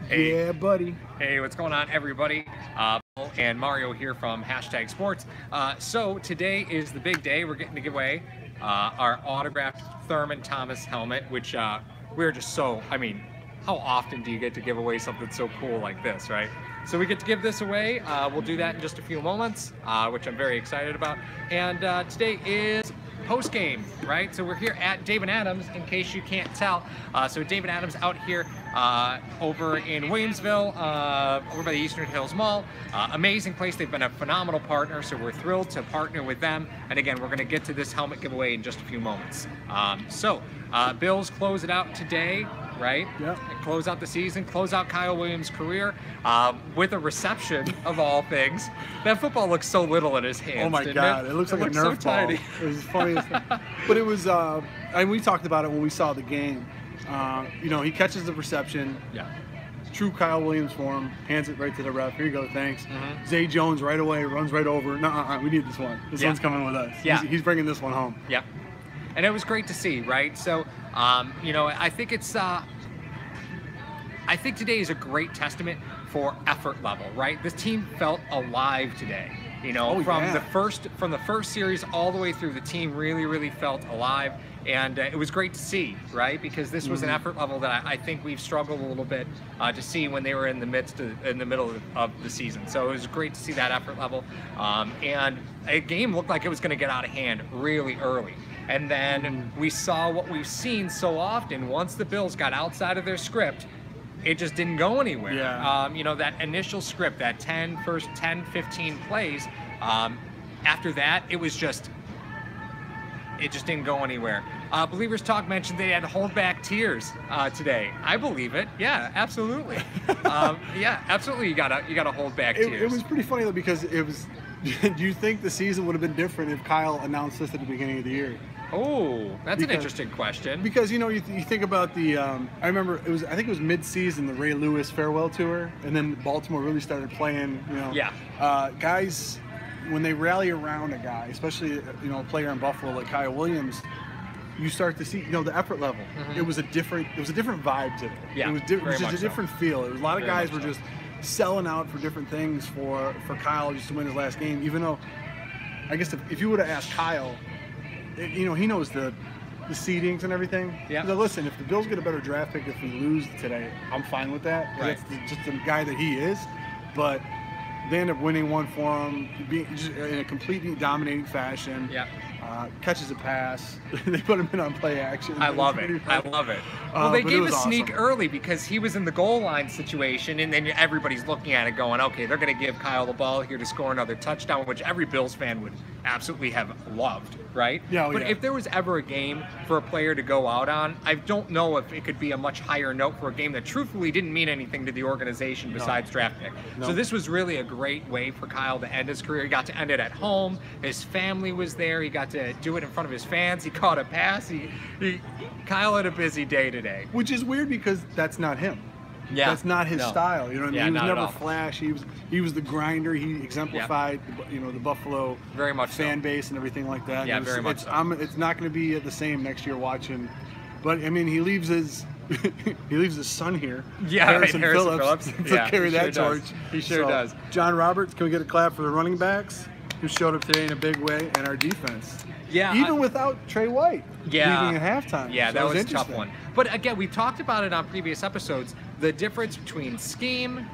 Hey. Yeah, buddy. Hey, what's going on, everybody? Paul and Mario here from #Sports. So today is the big day. We're getting to give away our autographed Thurman Thomas helmet, which we're just so, how often do you get to give away something so cool like this, right? So we get to give this away. We'll do that in just a few moments, which I'm very excited about. And today is post game, right? So we're here at Dave & Adams, in case you can't tell. So Dave & Adams out here over in Williamsville, over by the Eastern Hills Mall. Amazing place. They've been a phenomenal partner, so we're thrilled to partner with them. And again, we're going to get to this helmet giveaway in just a few moments. Bills close it out today, right? Yep. Close out the season, close out Kyle Williams' career with a reception of all things. That football looks so little in his hands. Oh my God, it looks like a Nerf so ball. tiny. It was the funniest thing. But it was, and we talked about it when we saw the game. He catches the reception. Yeah. True Kyle Williams form, hands it right to the ref. Here you go, thanks. Zay Jones right away runs right over. No, we need this one. This one's coming with us. Yeah. He's bringing this one home. Yeah. And it was great to see, right? So, I think it's, I think today is a great testament for effort level, right? This team felt alive today. From the first series all the way through, the team really felt alive, and it was great to see, right? Because this was an effort level that I think we've struggled a little bit to see when they were in the middle of the season. So it was great to see that effort level, and a game looked like it was going to get out of hand really early. And then we saw what we've seen so often. Once the Bills got outside of their script, it just didn't go anywhere. Yeah. That initial script, that first 10, 15 plays, after that, it just didn't go anywhere. Believers Talk mentioned they had to hold back tears today. I believe it. Yeah, absolutely. Yeah, absolutely. You gotta hold back tears. It was pretty funny though, because it was. Do you think the season would have been different if Kyle announced this at the beginning of the year? Oh, that's an interesting question. Because you think about the I remember I think it was mid-season, the Ray Lewis farewell tour, and then Baltimore really started playing. Guys, when they rally around a guy, especially a player in Buffalo like Kyle Williams, you start to see the effort level. It was a different vibe to it. Yeah, it was just a different feel. It was a lot of guys were just selling out for different things for Kyle just to win his last game. Even though, I guess if you would have asked Kyle, he knows the seedings and everything. Yeah. So listen, if the Bills get a better draft pick if we lose today, I'm fine with that. Right. That's just the guy that he is. But they end up winning one for him, being just in a completely dominating fashion. Yeah. Catches a pass. They put him in on play action. I love it. Well, they gave a sneak awesome. early because he was in the goal line situation, and then everybody's looking at it going, okay, they're going to give Kyle the ball here to score another touchdown, which every Bills fan would absolutely have loved, right? Yeah, but if there was ever a game for a player to go out on, I don't know if it could be a much higher note for a game that truthfully didn't mean anything to the organization besides draft pick. No. So this was really a great way for Kyle to end his career. He got to end it at home. His family was there. He got to do it in front of his fans. He caught a pass. Kyle had a busy day today. Which is weird because that's not him. Yeah, that's not his style. You know what I mean? He was never flashy. He was the grinder. He exemplified, the Buffalo very much fan base and everything like that. Yeah, very much. It's not going to be the same next year watching, but I mean, he leaves his son here. Yeah, Harrison Phillips to carry that torch. He sure does. John Roberts, can we get a clap for the running backs who showed up today in a big way, and our defense? Yeah, even without Trey White leaving at halftime. Yeah, so that was a tough one. But again, we talked about it on previous episodes, the difference between scheme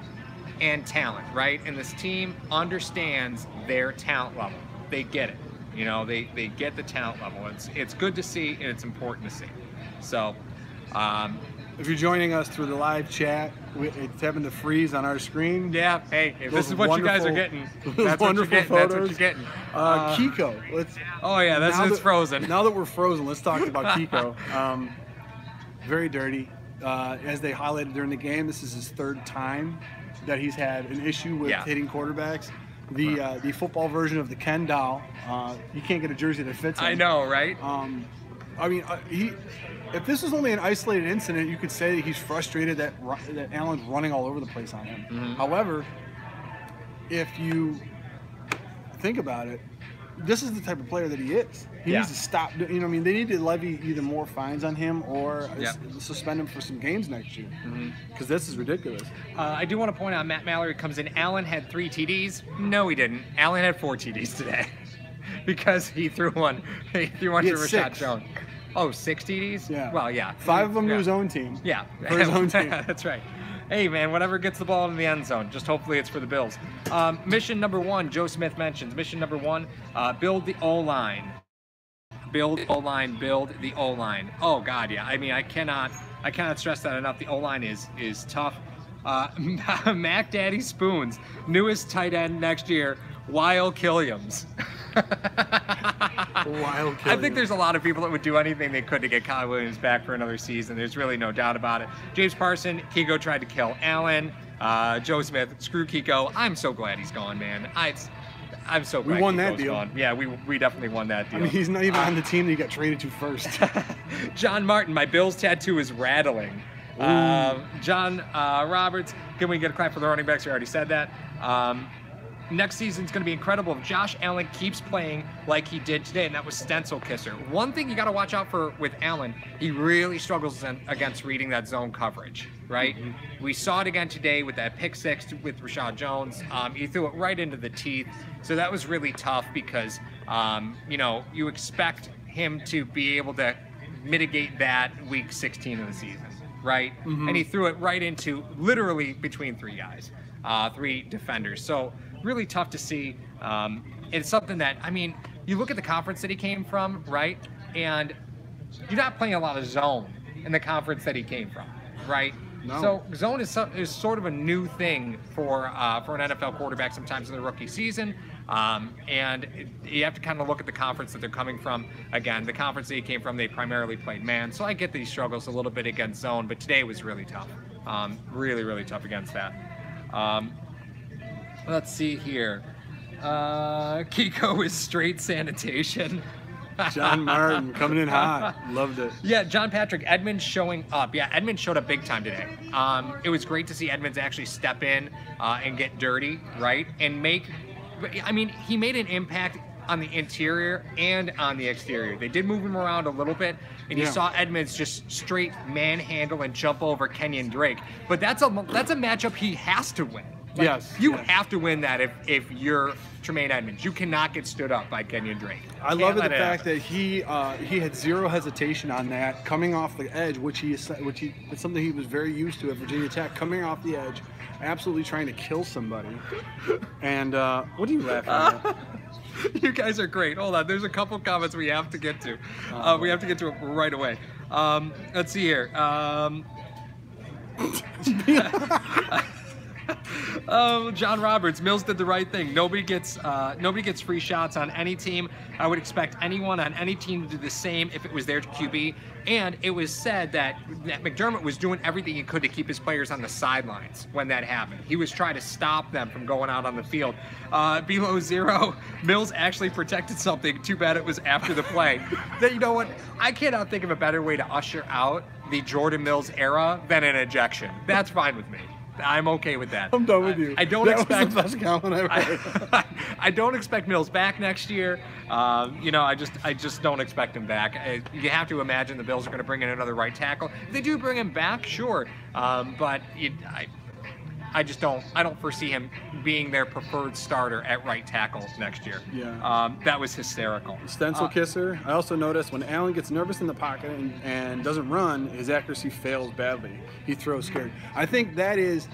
and talent, right? And this team understands their talent level. They get it. They get the talent level. It's good to see, and it's important to see. So, if you're joining us through the live chat, it's having to freeze on our screen. Yeah, hey, if this is what you guys are getting, that's wonderful what photos. you're getting. Kiko, it's frozen. Now that we're frozen, let's talk about Kiko. Very dirty. As they highlighted during the game, this is his third time that he's had an issue with hitting quarterbacks. The football version of the Ken doll. You can't get a jersey that fits him. I know, right? If this was only an isolated incident, you could say he's frustrated that Allen's running all over the place on him. However, if you think about it, this is the type of player that he is. He needs to stop. You know, what I mean, they need to levy either more fines on him or suspend him for some games next year, because this is ridiculous. I do want to point out Matt Mallory comes in. Allen had 3 TDs. No, he didn't. Allen had 4 TDs today because he threw one. He threw one to Rashad Jones. Oh, 6 TDs? Yeah. Well, yeah. 5 of them to his own team. Yeah. For his own team. That's right. Hey, man, whatever gets the ball in the end zone, just hopefully it's for the Bills. Mission number 1, Joe Smith mentions. Mission number 1, build the O-line. Build O-line, build the O-line. Oh, God, yeah. I mean, I cannot stress that enough. The O-line is tough. Mac Daddy Spoons, newest tight end next year, Weil Killiams. I think there's a lot of people that would do anything they could to get Kyle Williams back for another season. There's really no doubt about it. James Parson, Kiko tried to kill Allen. Joe Smith, screw Kiko. I'm so glad he's gone, man. I'm so glad we won Kiko's that deal. Gone. Yeah, we definitely won that deal. I mean, he's not even on the team that he got traded to first. John Martin, my Bills tattoo is rattling. John Roberts, can we get a clap for the running backs? We already said that. Next season's going to be incredible if Josh Allen keeps playing like he did today, and that was stencil kisser. One thing you got to watch out for with Allen, he really struggles against reading that zone coverage, right? We saw it again today with that pick 6 with Rashad Jones. He threw it right into the teeth, so that was really tough because, you know, you expect him to be able to mitigate that week 16 of the season, right? And he threw it right into literally between 3 guys, 3 defenders. So really tough to see. It's something that, I mean, you look at the conference that he came from, right? And you're not playing a lot of zone in the conference that he came from, right? No. So zone is sort of a new thing for an NFL quarterback sometimes in the rookie season. And you have to kind of look at the conference that they're coming from. Again, the conference that he came from, they primarily played man. So I get that he struggles a little bit against zone, but today was really tough. Really, really tough against that. Let's see here. Kiko is straight sanitation. John Martin coming in hot. Loved it. Yeah, John Patrick, Edmonds showing up. Yeah, Edmonds showed up big time today. It was great to see Edmonds actually step in and get dirty, right? And make, I mean, he made an impact on the interior and on the exterior. They did move him around a little bit, and you saw Edmonds just straight manhandle and jump over Kenyon Drake. But that's a matchup he has to win. Like, you have to win that if you're Tremaine Edmonds. You cannot get stood up by Kenyon Drake. I love the fact that he had zero hesitation on that, coming off the edge, which it's something he was very used to at Virginia Tech, coming off the edge, absolutely trying to kill somebody. And what are you laughing at? You guys are great. Hold on, there's a couple comments we have to get to. We have to get to it right away. Let's see here. John Roberts, Mills did the right thing. Nobody gets free shots on any team. I would expect anyone on any team to do the same if it was their QB. And it was said that McDermott was doing everything he could to keep his players on the sidelines when that happened. He was trying to stop them from going out on the field. Below zero, Mills actually protected something. Too bad it was after the play. You know what? I cannot think of a better way to usher out the Jordan Mills era than an ejection. That's fine with me. I'm okay with that. I'm done with you. I don't expect the best compliment I've heard. I don't expect Mills back next year. You know, I just don't expect him back. You have to imagine the Bills are going to bring in another right tackle. If they do bring him back, sure. But I just don't foresee him being their preferred starter at right tackle next year. Yeah. That was hysterical. Stencil kisser. I also noticed when Allen gets nervous in the pocket and doesn't run, his accuracy fails badly. He throws scared. I think that is,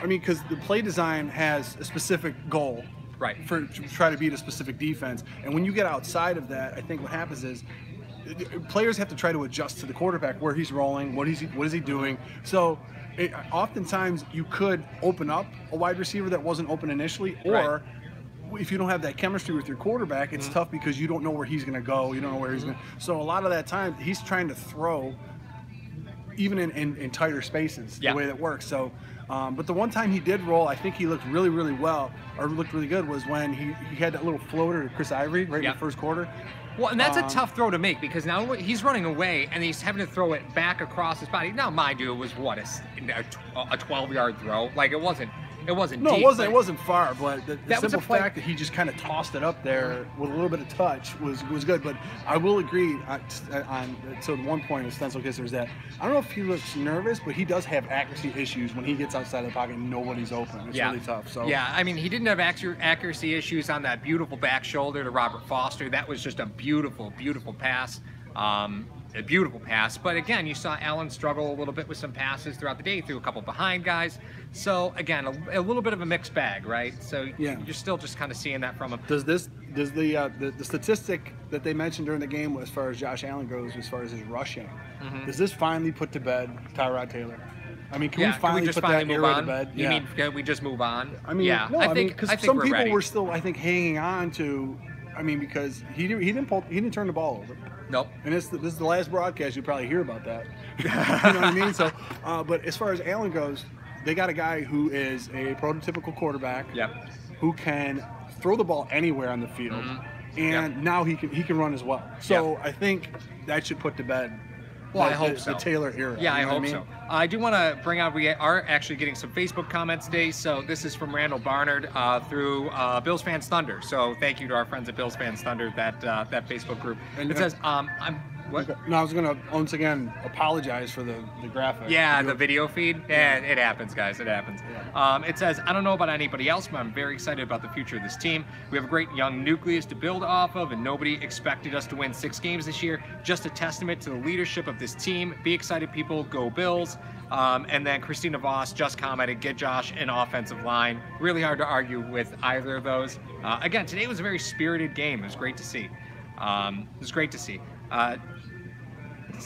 I mean, because the play design has a specific goal. Right. To try to beat a specific defense. And when you get outside of that, I think what happens is players have to try to adjust to the quarterback, where he's rolling, what is he doing. So oftentimes you could open up a wide receiver that wasn't open initially, or if you don't have that chemistry with your quarterback, it's tough because you don't know where he's going to go. You don't know where he's going to. So a lot of that time he's trying to throw even in tighter spaces, the way that works. So, but the one time he did roll, I think he looked really, really well, or looked really good, was when he had that little floater to Chris Ivory in the first quarter. Well, and that's a tough throw to make, because now he's running away and he's having to throw it back across his body. Now, mind you, it was what, a 12-yard throw? Like, it wasn't It wasn't No, deep, it wasn't far, but the that was simple a play. fact that he just kind of tossed it up there with a little bit of touch was good. But I will agree so the one point of Stencil Kisser is that I don't know if he looks nervous, but he does have accuracy issues when he gets outside the pocket and nobody's open. It's really tough. So yeah, I mean, he didn't have accuracy issues on that beautiful back shoulder to Robert Foster. That was just a beautiful, beautiful pass. A beautiful pass, but again, you saw Allen struggle a little bit with some passes throughout the day. He threw a couple behind guys. So again, a little bit of a mixed bag, right? So you're still just kind of seeing that from him. Does the statistic that they mentioned during the game as far as Josh Allen goes, as far as his rushing, does this finally put to bed Tyrod Taylor? I mean, can we finally put that era to bed? You mean can we just move on? I mean, yeah. No, I think because some people ready. were still, I think, hanging on to. I mean, because he didn't turn the ball over. Nope. And this is the last broadcast you probably hear about that. You know what I mean? So, but as far as Allen goes, they got a guy who is a prototypical quarterback. Yep. Who can throw the ball anywhere on the field, and now he can run as well. So I think that should put to bed. Well, I hope so. The Taylor era. Yeah, I hope so. I do want to bring out, we are actually getting some Facebook comments today. So this is from Randall Barnard through Bills Fans Thunder. So thank you to our friends at Bills Fans Thunder, that Facebook group. And it says, what? No, I was going to once again apologize for the graphic. Yeah, the video feed. Yeah, it happens, guys. It happens. Yeah. It says, I don't know about anybody else, but I'm very excited about the future of this team. We have a great young nucleus to build off of, and nobody expected us to win 6 games this year. Just a testament to the leadership of this team. Be excited, people. Go Bills. And then Christina Voss just commented, get Josh an offensive line. Really hard to argue with either of those. Again, today was a very spirited game. It was great to see.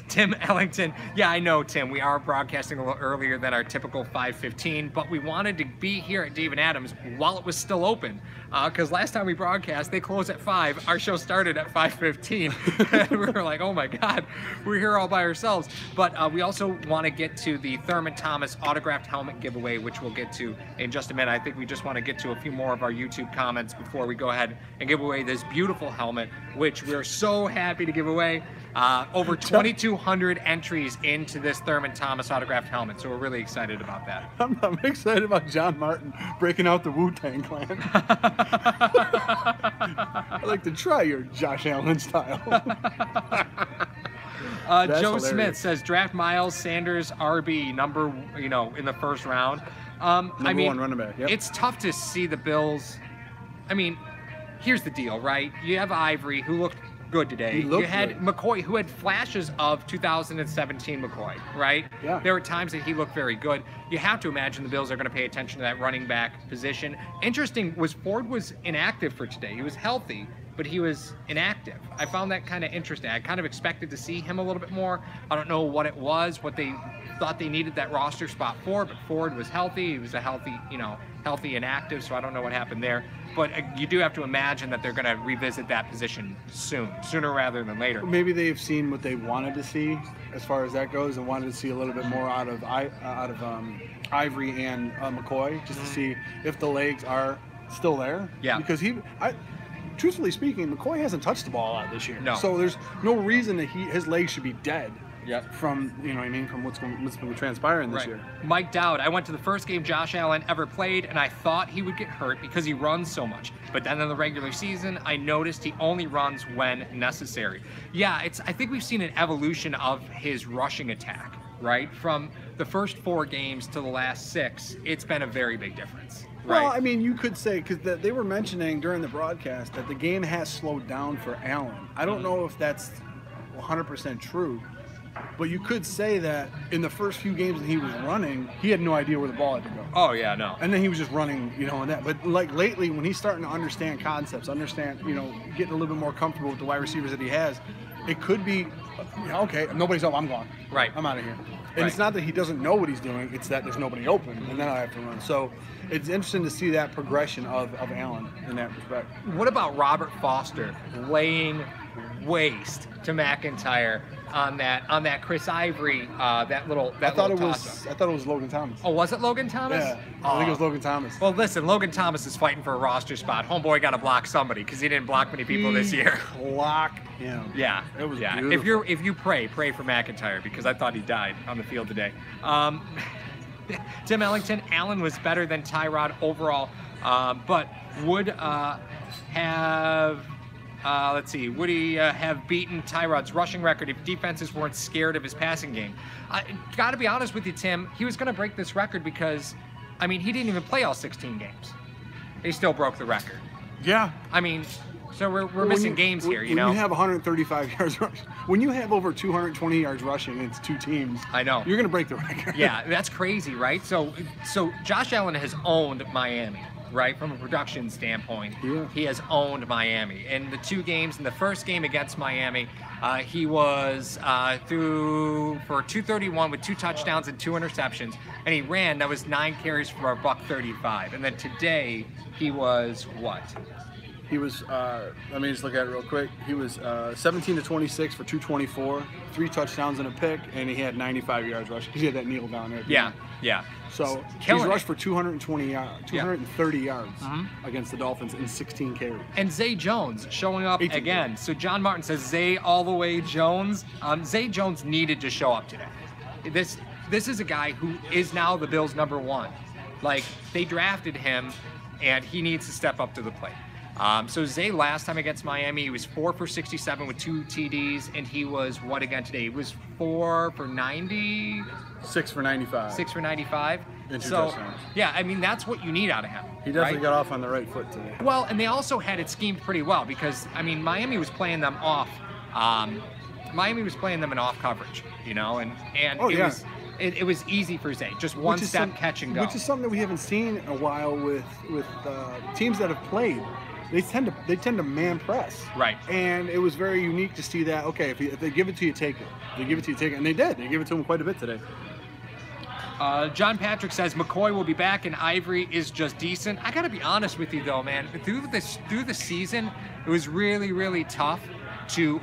Tim Ellington. Yeah, I know, Tim. We are broadcasting a little earlier than our typical 5:15, but we wanted to be here at Dave and Adams while it was still open. Because last time we broadcast, they closed at 5. Our show started at 5:15. And we were like, oh my God, we're here all by ourselves. But we also want to get to the Thurman Thomas autographed helmet giveaway, which we'll get to in just a minute. I think we just want to get to a few more of our YouTube comments before we go ahead and give away this beautiful helmet, which we're so happy to give away. Over 2,200 entries into this Thurman Thomas autographed helmet, so we're really excited about that. I'm excited about John Martin breaking out the Wu-Tang Clan. I'd like to try your Josh Allen style. Joe hilarious. Smith says draft Miles Sanders RB number, in the first round. Number 1 running back. Yep. It's tough to see the Bills. I mean, here's the deal, right? You have Ivory, who looked good today. You had McCoy, who had flashes of 2017 McCoy, right? Yeah. There were times that he looked very good. You have to imagine the Bills are going to pay attention to that running back position. Interesting was Ford was inactive for today. He was healthy, but he was inactive. I found that kind of interesting. I kind of expected to see him a little bit more. I don't know what it was, what they thought they needed that roster spot for, but Ford was healthy. He was a healthy and active, so I don't know what happened there. But you do have to imagine that they're going to revisit that position sooner rather than later. Maybe they've seen what they wanted to see as far as that goes, and wanted to see a little bit more out of Ivory and McCoy, just to see if the legs are still there. Yeah. Because truthfully speaking, McCoy hasn't touched the ball a lot this year. No. So there's no reason that his legs should be dead. Yep. From from what's been transpiring this year. Mike Dowd, I went to the first game Josh Allen ever played, and I thought he would get hurt because he runs so much. But then in the regular season, I noticed he only runs when necessary. Yeah, I think we've seen an evolution of his rushing attack, right? From the first 4 games to the last 6, it's been a very big difference. Right. Well, I mean, you could say, because they were mentioning during the broadcast that the game has slowed down for Allen. I don't know if that's 100% true. But you could say that in the first few games that he was running, he had no idea where the ball had to go. Oh, yeah, no. And then he was just running, and that. But like lately, when he's starting to understand concepts, getting a little bit more comfortable with the wide receivers that he has, it could be, okay, nobody's open, I'm gone. Right. I'm out of here. And It's not that he doesn't know what he's doing, it's that there's nobody open, and then I have to run. So it's interesting to see that progression of Allen in that respect. What about Robert Foster laying waste to McIntyre on that Chris Ivory, I thought it was Logan Thomas. Oh, was it Logan Thomas? Yeah, I think it was Logan Thomas. Well, listen, Logan Thomas is fighting for a roster spot. Homeboy got to block somebody because he didn't block many people this year. Clock him. Yeah, it was beautiful. If you pray for McIntyre because I thought he died on the field today. Tim Ellington, Allen was better than Tyrod overall, but would have, let's see, would he have beaten Tyrod's rushing record if defenses weren't scared of his passing game? Got to be honest with you, Tim, he was going to break this record because, I mean, he didn't even play all 16 games. He still broke the record. Yeah. I mean, so we're missing games here, you know? When you have 135 yards rushing, when you have over 220 yards rushing, it's two teams. I know. You're going to break the record. Yeah, that's crazy, right? So Josh Allen has owned Miami, right? From a production standpoint, yeah. He has owned Miami. In the two games, in the first game against Miami, he was through for 231 with 2 touchdowns and 2 interceptions, and he ran, that was 9 carries for a $135. And then today, he was what? He was, let me just look at it real quick. He was 17 to 26 for 224, 3 touchdowns and a pick, and he had 95 yards rushing. He had that kneel down there. Yeah, yeah. So he's rushed for 220 yards, 230 yards against the Dolphins in 16 carries. And Zay Jones showing up again. Carries. So John Martin says Zay all the way Jones. Zay Jones needed to show up today. This is a guy who is now the Bills' #1. Like, they drafted him, and he needs to step up to the plate. So Zay last time against Miami, he was 4 for 67 with 2 TDs, and he was what again today? He was 4 for 90? 6 for 95. 6 for 95. And 2 so, touchdowns. Yeah, I mean, that's what you need out of him. He definitely got off on the right foot today. Well, and they also had it schemed pretty well because, I mean, Miami was playing them off. Miami was playing them in off coverage, you know, and it was easy for Zay, just one step catch and go. Which is something that we haven't seen in a while with teams that have played. They tend to man press. Right. And it was very unique to see that, okay, if they give it to you, take it. They give it to you, take it. And they did. They gave it to him quite a bit today. John Patrick says McCoy will be back and Ivory is just decent. I got to be honest with you, though, man. Through the season, it was really, really tough to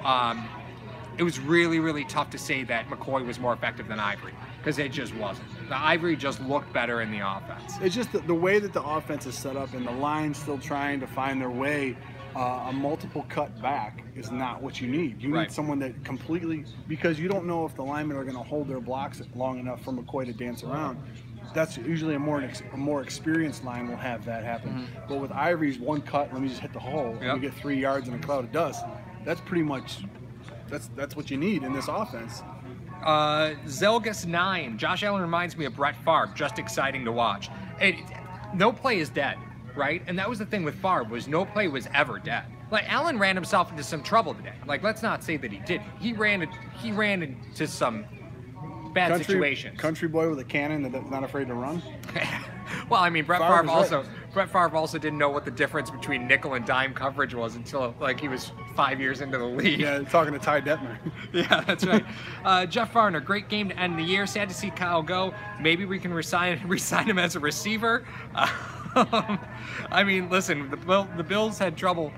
say that McCoy was more effective than Ivory because it just wasn't. The Ivory just looked better in the offense. It's just the way that the offense is set up and the line still trying to find their way. A multiple cut back is not what you need. You need someone that completely, because you don't know if the linemen are going to hold their blocks long enough for McCoy to dance around. That's usually a more experienced line will have that happen. But with Ivory's one cut, let me just hit the hole, and you get 3 yards in a cloud of dust. That's pretty much that's what you need in this offense. Zelgus9, Josh Allen reminds me of Brett Favre, just exciting to watch. No play is dead, right? And that was the thing with Favre, was no play was ever dead. Like, Allen ran himself into some trouble today. Like, let's not say that he didn't. He ran into some bad situations. Country boy with a cannon that's not afraid to run. Well, I mean, Brett Favre also didn't know what the difference between nickel and dime coverage was until like he was 5 years into the league. Yeah, talking to Ty Detmer. Yeah, that's right. Jeff Farner, great game to end the year. Sad to see Kyle go. Maybe we can resign him as a receiver. I mean, listen, the Bills had trouble,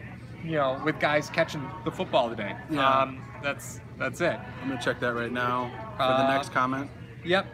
you know, with guys catching the football today. Yeah. That's it. I'm gonna check that right now for the next comment. Yep.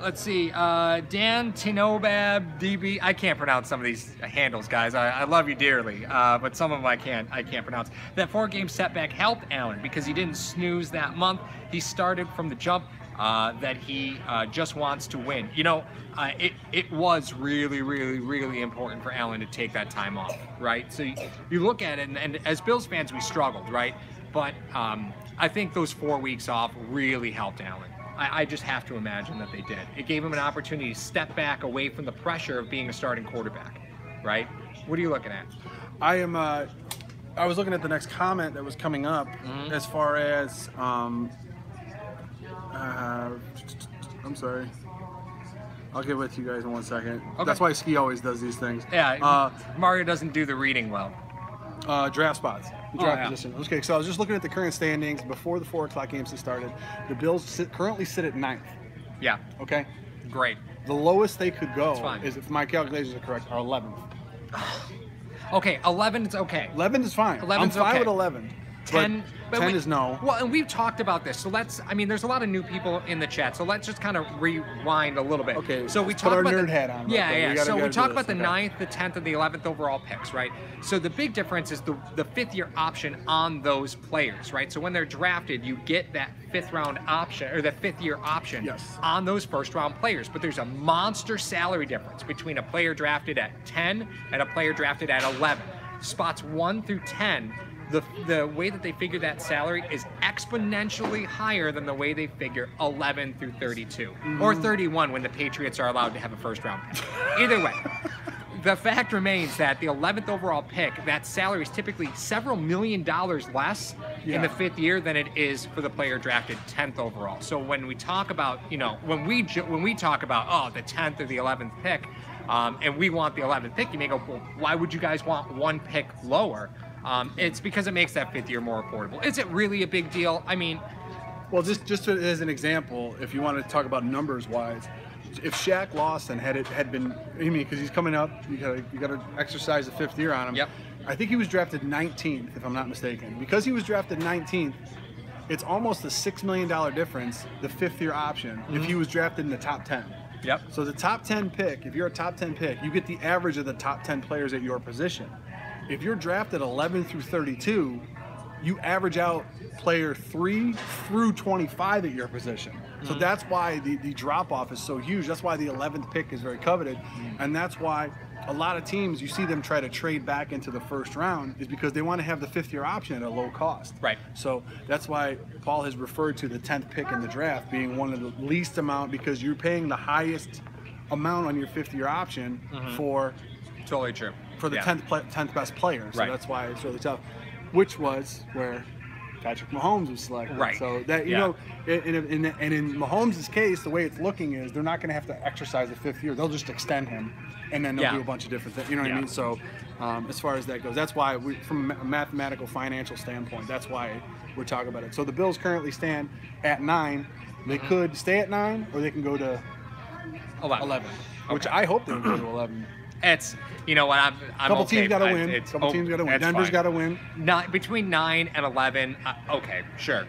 Let's see. Dan Tinobab DB. I can't pronounce some of these handles, guys. I love you dearly, but some of them I can't pronounce. That 4-game setback helped Allen because he didn't snooze that month. He started from the jump that he just wants to win. You know, it was really, really, really important for Allen to take that time off, right? So you look at it, and as Bills fans, we struggled, right? But I think those 4 weeks off really helped Allen. I just have to imagine that they did. It gave him an opportunity to step back away from the pressure of being a starting quarterback, right? What are you looking at? I was looking at the next comment that was coming up as far as, I'm sorry. I'll get with you guys in 1 second. Okay. That's why Ski always does these things. Yeah, Mario doesn't do the reading well. Draft spots. Draft position. Okay, so I was just looking at the current standings before the 4 o'clock games have started. The Bills currently sit at 9th. Yeah. Okay? Great. The lowest they could go is, if my calculations are correct, are 11th. Okay, 11 is okay. 11 is fine. 11's I'm fine okay. with 11. 10, but 10 is no. Well, and we've talked about this. So there's a lot of new people in the chat. So let's just kind of rewind a little bit. Okay. So we put talk our about nerd hat on. So we talk about the 9th, the 10th, and the 11th overall picks, right? So the big difference is the 5th-year option on those players, right? So when they're drafted, you get that 5th-round option, or the 5th-year option on those first-round players. But there's a monster salary difference between a player drafted at 10 and a player drafted at 11. Spots 1 through 10, the way that they figure that salary is exponentially higher than the way they figure 11 through 32 or 31 when the Patriots are allowed to have a first-round pick. Either way, the fact remains that the 11th overall pick, that salary is typically several $1 million less in the 5th year than it is for the player drafted 10th overall. So when we talk about, when we talk about, the 10th or the 11th pick, and we want the 11th pick, you may go, well, why would you guys want one pick lower? It's because it makes that 5th year more affordable. Is it really a big deal? I mean, well, just as an example, if you want to talk about numbers wise, if Shaq Lawson had been, because he's coming up, you got to exercise the 5th year on him. Yep. I think he was drafted 19th, if I'm not mistaken. Because he was drafted 19th, it's almost a $6 million difference, the 5th year option, if he was drafted in the top 10. Yep. So the top 10 pick, if you're a top 10 pick, you get the average of the top 10 players at your position. If you're drafted 11 through 32, you average out player 3 through 25 at your position. So that's why the drop-off is so huge. That's why the 11th pick is very coveted. And that's why a lot of teams, you see them try to trade back into the first round, is because they want to have the 5th year option at a low cost. Right. So that's why Paul has referred to the 10th pick in the draft being one of the least amount, because you're paying the highest amount on your 5th year option for... Totally true. For the 10th best player. So that's why it's really tough. Which was where Patrick Mahomes was selected. Right. So that, in Mahomes' case, the way it's looking is they're not going to have to exercise the 5th year. They'll just extend him, and then they'll do a bunch of different things. You know what I mean? So as far as that goes, that's why, from a mathematical financial standpoint, that's why we're talking about it. So the Bills currently stand at 9. They could stay at 9, or they can go to 11. Which I hope they can go to 11. It's, you know what, I'm couple okay. Teams got to win. Couple teams got to win. Denver's got to win. Between 9 and 11, okay, sure.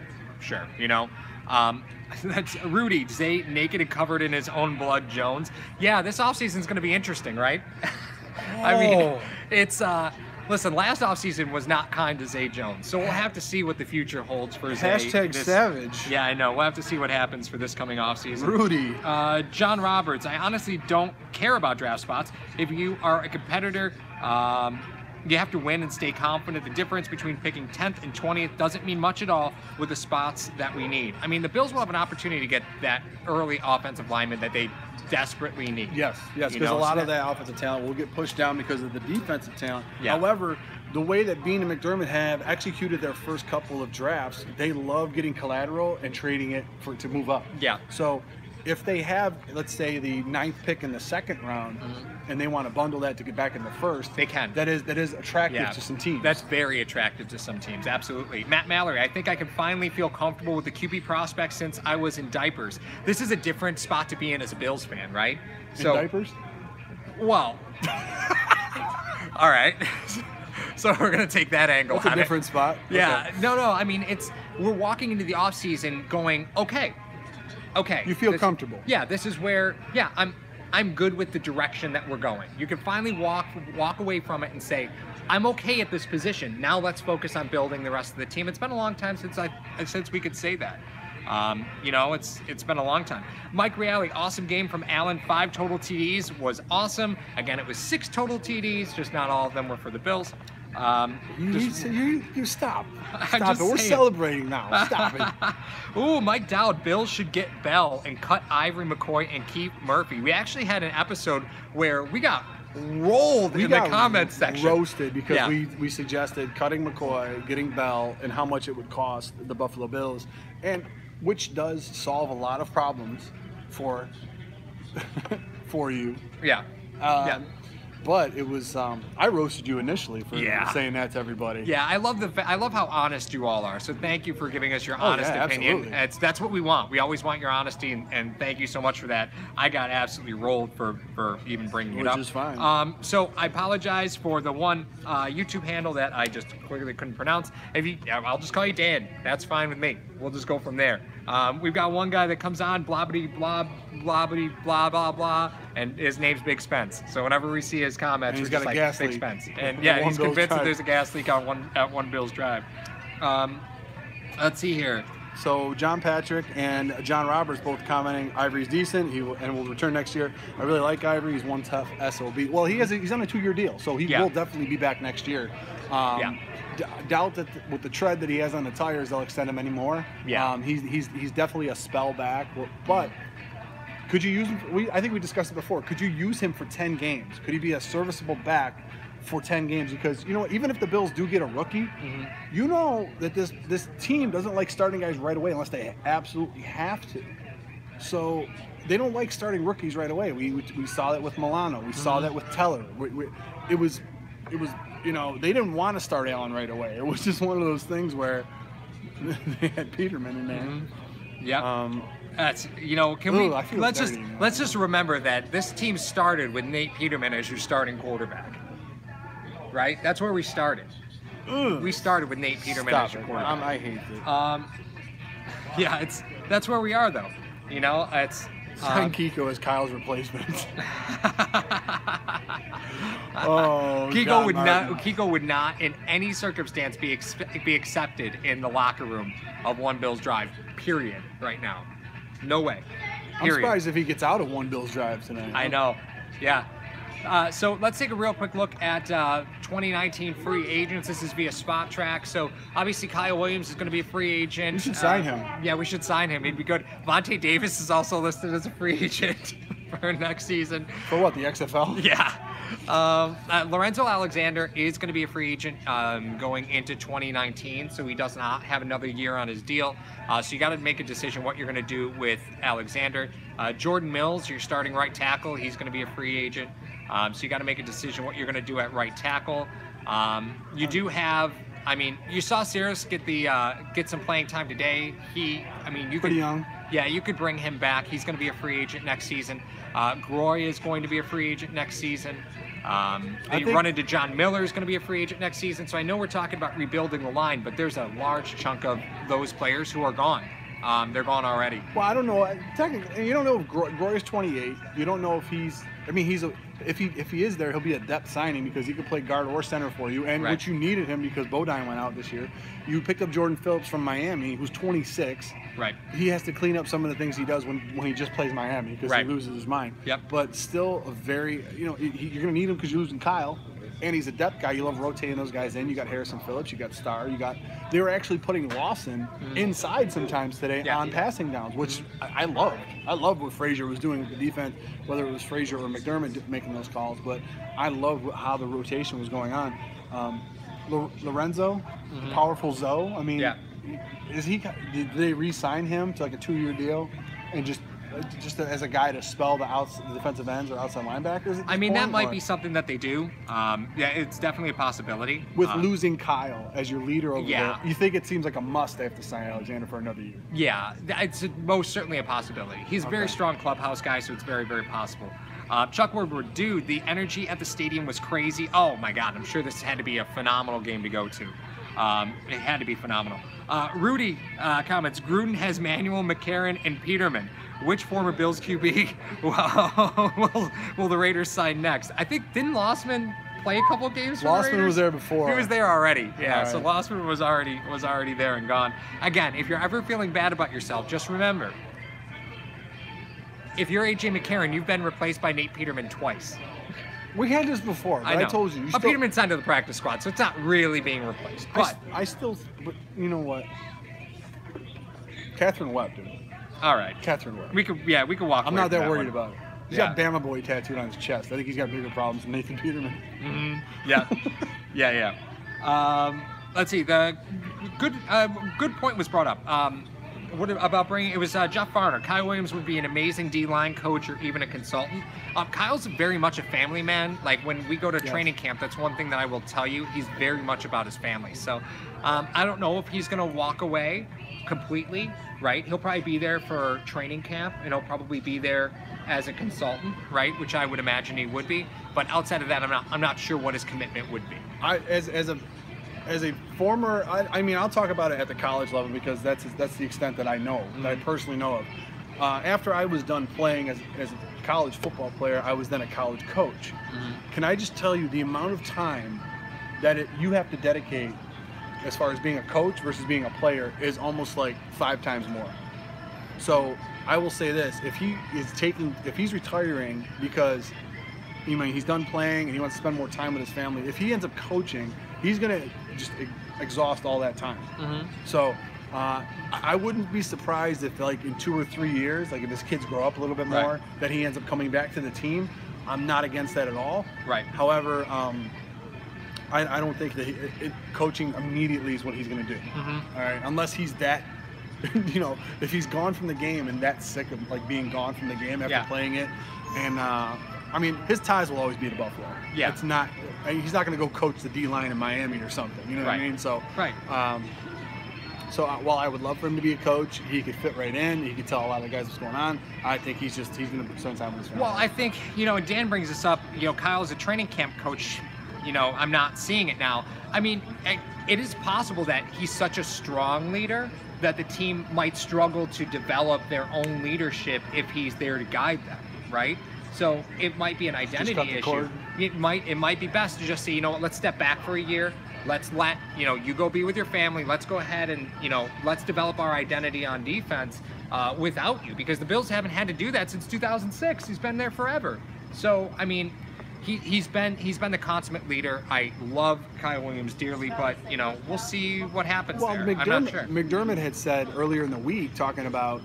That's Rudy, Zay naked and covered in his own blood, Jones. Yeah, this offseason's going to be interesting, right? I mean, it's, listen, last offseason was not kind to Zay Jones, so we'll have to see what the future holds for Zay. #savage. Yeah, I know. We'll have to see what happens for this coming offseason. Rudy. John Roberts, I honestly don't care about draft spots. If you are a competitor, you have to win and stay confident. The difference between picking 10th and 20th doesn't mean much at all with the spots that we need. I mean, the Bills will have an opportunity to get that early offensive lineman that they desperately need. Yes, because a lot of that offensive talent will get pushed down because of the defensive talent. Yeah. However, the way that Bean and McDermott have executed their first couple of drafts, they love getting collateral and trading it to move up. Yeah. So if they have, let's say, the 9th pick in the 2nd round, and they want to bundle that to get back in the 1st, they can. That is attractive to some teams. That's very attractive to some teams, absolutely. Matt Mallory, I think I can finally feel comfortable with the QB prospect since I was in diapers. This is a different spot to be in as a Bills fan, right? In diapers? Well, all right. So we're going to take that angle. That's a different spot. Yeah. Okay. No, I mean, we're walking into the offseason going, okay. You feel comfortable. Yeah, this is where, I'm good with the direction that we're going. You can finally walk away from it and say, I'm okay at this position. Now let's focus on building the rest of the team. It's been a long time since we could say that. It's been a long time. Mike Reale, awesome game from Allen. 5 total TDs was awesome. Again, it was 6 total TDs, just not all of them were for the Bills. You stop. Stop it. We're celebrating now. Stop it. Ooh, Mike Dowd. Bills should get Bell and cut Ivory McCoy and Keith Murphy. We actually had an episode where we got rolled in the comments section. Roasted because we suggested cutting McCoy, getting Bell, and how much it would cost the Buffalo Bills, and which does solve a lot of problems for you. Yeah. But it was I roasted you initially for saying that to everybody. Yeah, I love how honest you all are. So thank you for giving us your honest opinion. Absolutely. That's what we want. We always want your honesty, and thank you so much for that. I got absolutely rolled for even bringing it up. Which is fine. So I apologize for the one YouTube handle that I just clearly couldn't pronounce. I'll just call you Dan. That's fine with me. We'll just go from there. We've got one guy that comes on, blobbity blob, blobbity blah blah blah, and his name's Big Spence. So whenever we see his comments, he's we're got just a like gas Big leak. Spence. And yeah, he's convinced that there's a gas leak on one Bills Drive. Let's see here. So John Patrick and John Roberts both commenting Ivory's decent. And will return next year. I really like Ivory. He's one tough SOB. Well, he's on a 2-year deal, so he will definitely be back next year. Doubt that with the tread that he has on the tires, they'll extend him anymore. Yeah. He's definitely a spell back. But could you use him? I think we discussed it before. Could you use him for 10 games? Could he be a serviceable back for 10 games? Because even if the Bills do get a rookie, you know that this team doesn't like starting guys right away unless they absolutely have to. So they don't like starting rookies right away. We saw that with Milano. We saw that with Teller. It was they didn't want to start Allen right away. It was just one of those things where they had Peterman in there. Yeah. That's let's just remember that this team started with Nate Peterman as your starting quarterback. Right? That's where we started. We started with Nate Peterman as your quarterback. I hate it. That's where we are though. It's Sign Kiko as Kyle's replacement. Oh, Kiko would not in any circumstance be accepted in the locker room of One Bills Drive. Period. Right now, no way. Period. I'm surprised if he gets out of One Bills Drive tonight. I know. Yeah. So let's take a real quick look at 2019 free agents. This is via Spot Track. So obviously Kyle Williams is going to be a free agent. We should sign him. Yeah, we should sign him. He'd be good. Vontae Davis is also listed as a free agent for next season. For what, the XFL? Yeah. Lorenzo Alexander is going to be a free agent going into 2019, so he does not have another year on his deal. So you got to make a decision what you're going to do with Alexander. Jordan Mills, your starting right tackle, he's going to be a free agent. So you got to make a decision what you're going to do at right tackle. You do have, you saw Cyrus get some playing time today. Pretty young. Yeah, you could bring him back. He's going to be a free agent next season. Groy is going to be a free agent next season. Run into John Miller is going to be a free agent next season. So I know we're talking about rebuilding the line, but there's a large chunk of those players who are gone. They're gone already. Well, I don't know. Technically, you don't know if Groy is 28. You don't know if if he is there, he'll be a depth signing because he could play guard or center for you. And which you needed him because Bodine went out this year. You picked up Jordan Phillips from Miami, who's 26. Right. He has to clean up some of the things he does when he just plays Miami because he loses his mind. Yep. But still a very, you're going to need him because you're losing Kyle. And he's a depth guy. You love rotating those guys in. You got Harrison Phillips. You got Starr. They were actually putting Lawson inside sometimes today on passing downs, which I loved. I loved what Frazier was doing with the defense, whether it was Frazier or McDermott making those calls. But I loved how the rotation was going on. Lorenzo, powerful Zoe. Did they re-sign him to like a 2-year deal and just as a guy to spell the defensive ends or outside linebackers? That might be something that they do. It's definitely a possibility. With losing Kyle as your leader over there, you think it seems like a must they have to sign Alexander for another year? Yeah, it's most certainly a possibility. He's a very strong clubhouse guy, so it's very, very possible. Chuck Woodward, dude, the energy at the stadium was crazy. Oh my God, I'm sure this had to be a phenomenal game to go to. It had to be phenomenal. Rudy comments, Gruden has Manuel, McCarron, and Peterman. Which former Bills QB will the Raiders sign next? I think, didn't Lossman play a couple of games for the Raiders? Lossman was there before. He was there already. Yeah, so Lossman was already there and gone. Again, if you're ever feeling bad about yourself, just remember, if you're A.J. McCarron, you've been replaced by Nate Peterman twice. We had this before, but I told you. But Peterman signed to the practice squad, so it's not really being replaced. But but you know what? Catherine Webb, dude. All right. Catherine Webb. We could walk away. I'm not that worried one. about it. He's got Bama Boy tattooed on his chest. I think he's got bigger problems than Nathan Peterman. Yeah. Yeah. Let's see. The good point was brought up. what about bringing? It was Jeff Farner. Kyle Williams would be an amazing D-line coach or even a consultant. Kyle's very much a family man. Like when we go to training camp, that's one thing that I will tell you. He's very much about his family. So I don't know if he's going to walk away completely. Right? He'll probably be there for training camp, and he'll probably be there as a consultant, right? Which I would imagine he would be. But outside of that, I'm not sure what his commitment would be. As a former, I mean, I'll talk about it at the college level because that's the extent that I know, that I personally know of. After I was done playing as a college football player, I was then a college coach. Can I just tell you the amount of time that you have to dedicate as far as being a coach versus being a player is almost like 5 times more. So I will say this: if he's retiring because he's done playing and he wants to spend more time with his family, if he ends up coaching, he's gonna just exhaust all that time. So I wouldn't be surprised if, like, in 2 or 3 years, like if his kids grow up a little bit more, that he ends up coming back to the team. I'm not against that at all. Right. However, I don't think that coaching immediately is what he's going to do. All right, unless he's that, if he's gone from the game and that sick of like being gone from the game after playing it, and I mean, his ties will always be to Buffalo. Yeah, it's not. He's not going to go coach the D-line in Miami or something. You know what I mean? So So while I would love for him to be a coach, he could fit right in. He could tell a lot of the guys what's going on. I think he's going to spend time with his family. Well, I think, and Dan brings this up, Kyle's a training camp coach. I'm not seeing it now. I mean, it is possible that he's such a strong leader that the team might struggle to develop their own leadership if he's there to guide them, right? So it might be an identity issue. It might be best to just say, let's step back for a year. Let's let, you go be with your family. Let's go ahead and, let's develop our identity on defense without you, because the Bills haven't had to do that since 2006. He's been there forever. So, I mean, he's been the consummate leader. I love Kyle Williams dearly, but we'll see what happens there. I'm not sure. McDermott had said earlier in the week, talking about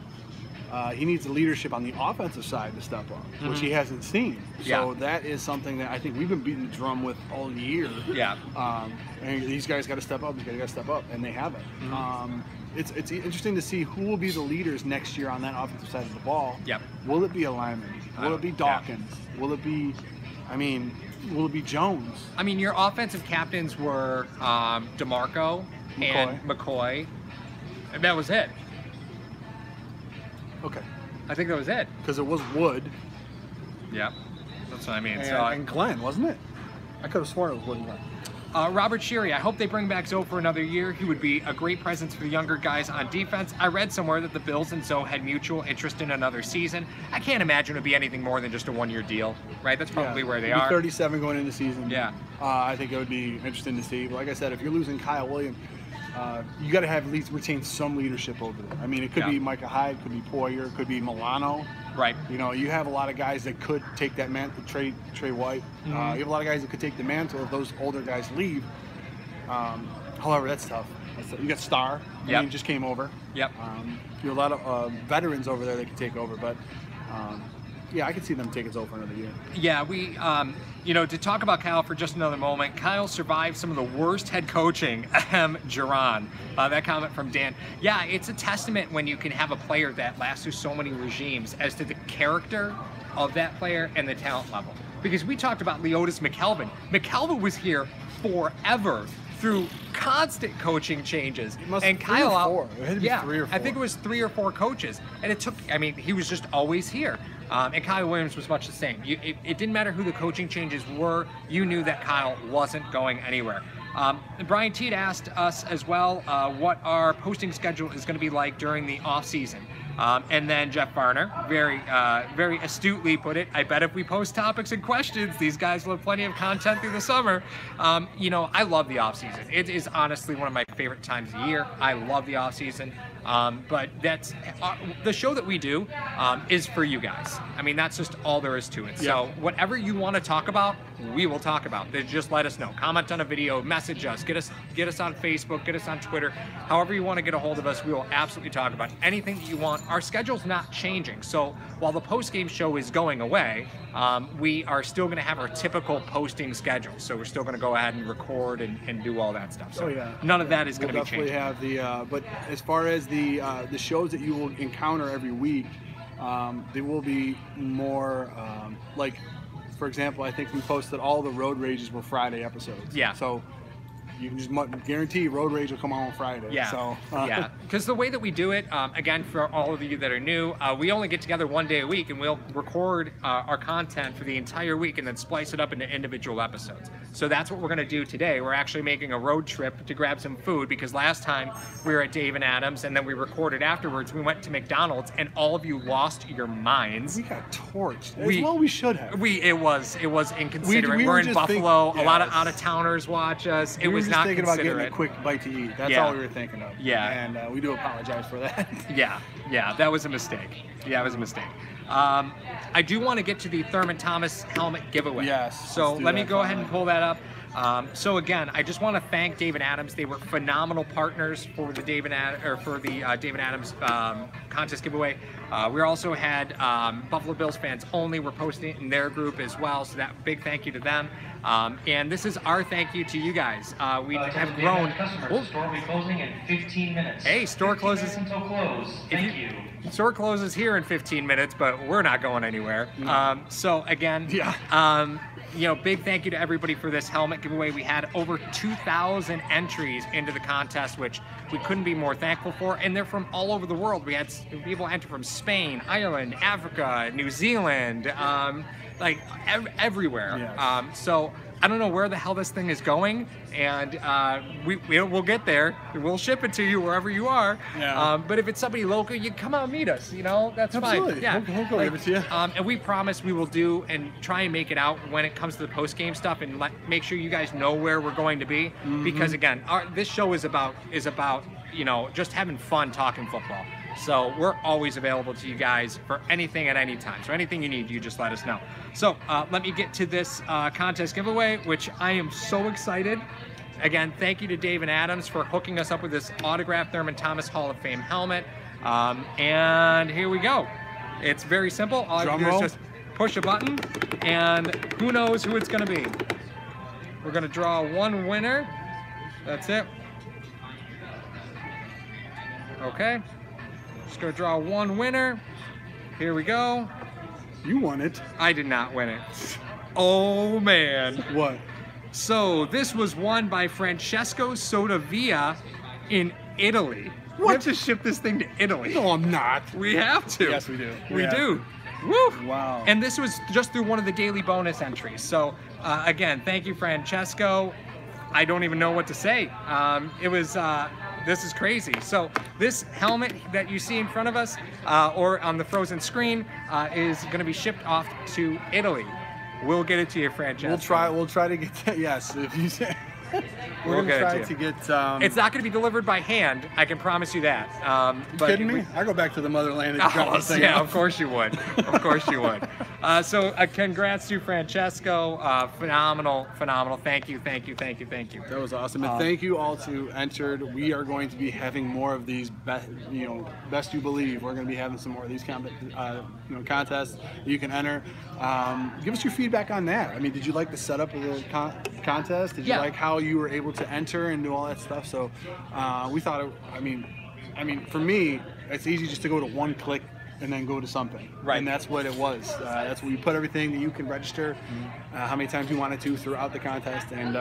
he needs the leadership on the offensive side to step up, which he hasn't seen. So that is something that I think we've been beating the drum with all year. And these guys got to step up. These guys got to step up, and they haven't. It's interesting to see who will be the leaders next year on that offensive side of the ball. Will it be a lineman? Will it be Dawkins? Will it be? Will it be Jones? I mean, your offensive captains were DeMarco and McCoy, and that was it. Okay. I think that was it. Because it was Wood. Yep. That's what I mean. And Glenn, wasn't it? I could have sworn it was Wood and Glenn. Robert Sheary, I hope they bring back Zoe for another year. He would be a great presence for the younger guys on defense. I read somewhere that the Bills and Zoe had mutual interest in another season. I can't imagine it would be anything more than just a one-year deal, right? That's probably where they are. 37 going into season. I think it would be interesting to see. But like I said, if you're losing Kyle Williams, you got to have at least retain some leadership over there. I mean, it could be Micah Hyde, it could be Poyer, it could be Milano. Right. You have a lot of guys that could take that mantle. Trey White. You have a lot of guys that could take the mantle if those older guys leave. However, that's tough. You got Starr. I mean, just came over. You have a lot of veterans over there that can take over, but yeah, I could see them taking over another year. Yeah, we, to talk about Kyle for just another moment, Kyle survived some of the worst head coaching, Geron. That comment from Dan. Yeah, it's a testament when you can have a player that lasts through so many regimes as to the character of that player and the talent level. Because we talked about Leotis McKelvin. McKelvin was here forever through constant coaching changes. And Kyle, it had to be 3 or 4. I think it was 3 or 4 coaches. And it took, he was just always here. And Kyle Williams was much the same. It didn't matter who the coaching changes were. You knew that Kyle wasn't going anywhere. Brian Teed asked us as well what our posting schedule is going to be like during the off season. And then Jeff Varner very astutely put it, I bet if we post topics and questions, these guys will have plenty of content through the summer. I love the off season. It is honestly one of my favorite times of the year. I love the off season. But that's the show that we do is for you guys. I mean, that's just all there is to it. So whatever you want to talk about, we will talk about. Just let us know. Comment on a video, message us, get us on Facebook, get us on Twitter. However you want to get a hold of us, we will absolutely talk about anything that you want. Our schedule's not changing, so while the post-game show is going away, we are still going to have our typical posting schedule. So we're still going to go ahead and record and do all that stuff. So none of that is going to be changing. Definitely have the, but as far as the shows that you will encounter every week, there will be more, like, for example, I think we posted all the Road Rages were Friday episodes. Yeah. So you can just guarantee Road Rage will come on Friday. Yeah. So, yeah. Because the way that we do it, again, for all of you that are new, we only get together one day a week, and we'll record our content for the entire week and then splice it up into individual episodes. So that's what we're going to do today. We're actually making a road trip to grab some food, because last time we were at Dave and Adam's and then we recorded afterwards. We went to McDonald's and all of you lost your minds. We got torched. We should have. It was inconsiderate. We're in Buffalo. Yes. A lot of out-of-towners watch us. It was not thinking considerate. About getting a quick bite to eat. That's all we were thinking of. Yeah. And we do apologize for that. Yeah, that was a mistake. Yeah, it was a mistake. I do want to get to the Thurman Thomas helmet giveaway. Yes. So let me go ahead and pull that up. So again, I just want to thank Dave and Adams. They were phenomenal partners for the Dave and Adams contest giveaway. We also had Buffalo Bills fans only were posting it in their group as well. So that big thank you to them. And this is our thank you to you guys. We have grown. Store will be closing in 15 minutes. Hey, store closes until close. Thank you. Store closes here in 15 minutes, but we're not going anywhere. So again, you know, big thank you to everybody for this helmet giveaway. We had over 2,000 entries into the contest, which we couldn't be more thankful for. And they're from all over the world. We had people enter from Spain, Ireland, Africa, New Zealand, like everywhere. Yes. So I don't know where the hell this thing is going, and we'll get there. We'll ship it to you wherever you are. Yeah. But if it's somebody local, you come out and meet us. You know, that's Absolutely. fine. Yeah, we'll go give it to you. And we promise we will do and try and make it out when it comes to the post game stuff, and make sure you guys know where we're going to be. Because again, this show is about you know, just having fun talking football. So we're always available to you guys for anything at any time. So anything you need, you just let us know. So let me get to this contest giveaway, which I am so excited. Again, thank you to Dave and Adams for hooking us up with this autographed Thurman Thomas Hall of Fame helmet. And here we go. It's very simple. All you have to do is just push a button, and who knows who it's going to be. We're going to draw one winner. That's it. Okay. Just gonna draw one winner. Here we go. You won it. I did not win it. Oh man. What? So this was won by Francesco Sotavia in Italy. What? We have to ship this thing to Italy. No, I'm not. We have to. Yes, we do. We do. Woo! Wow. And this was just through one of the daily bonus entries. So again, thank you, Francesco. I don't even know what to say. This is crazy. So this helmet that you see in front of us, or on the frozen screen, is going to be shipped off to Italy. We'll get it to you, Francesco. We'll try to get that. Yes, if you say. We're We'll gonna get it try to to you. get. It's not going to be delivered by hand. I can promise you that. You kidding me? I go back to the motherland and drop this thing yeah, off. of course you would. Of course you would. So congrats to Francesco. Phenomenal. Thank you. That was awesome, and thank you all to entered. We are going to be having more of these. Best you believe. We're going to be having some more of these contests that you can enter. Give us your feedback on that. I mean, did you like the setup of the contest? Did you like how you were able to enter and do all that stuff? So we thought, I mean, for me, it's easy just to go to one click and then go to something. Right. And that's what it was. That's where you put everything that you can register, how many times you wanted to throughout the contest, and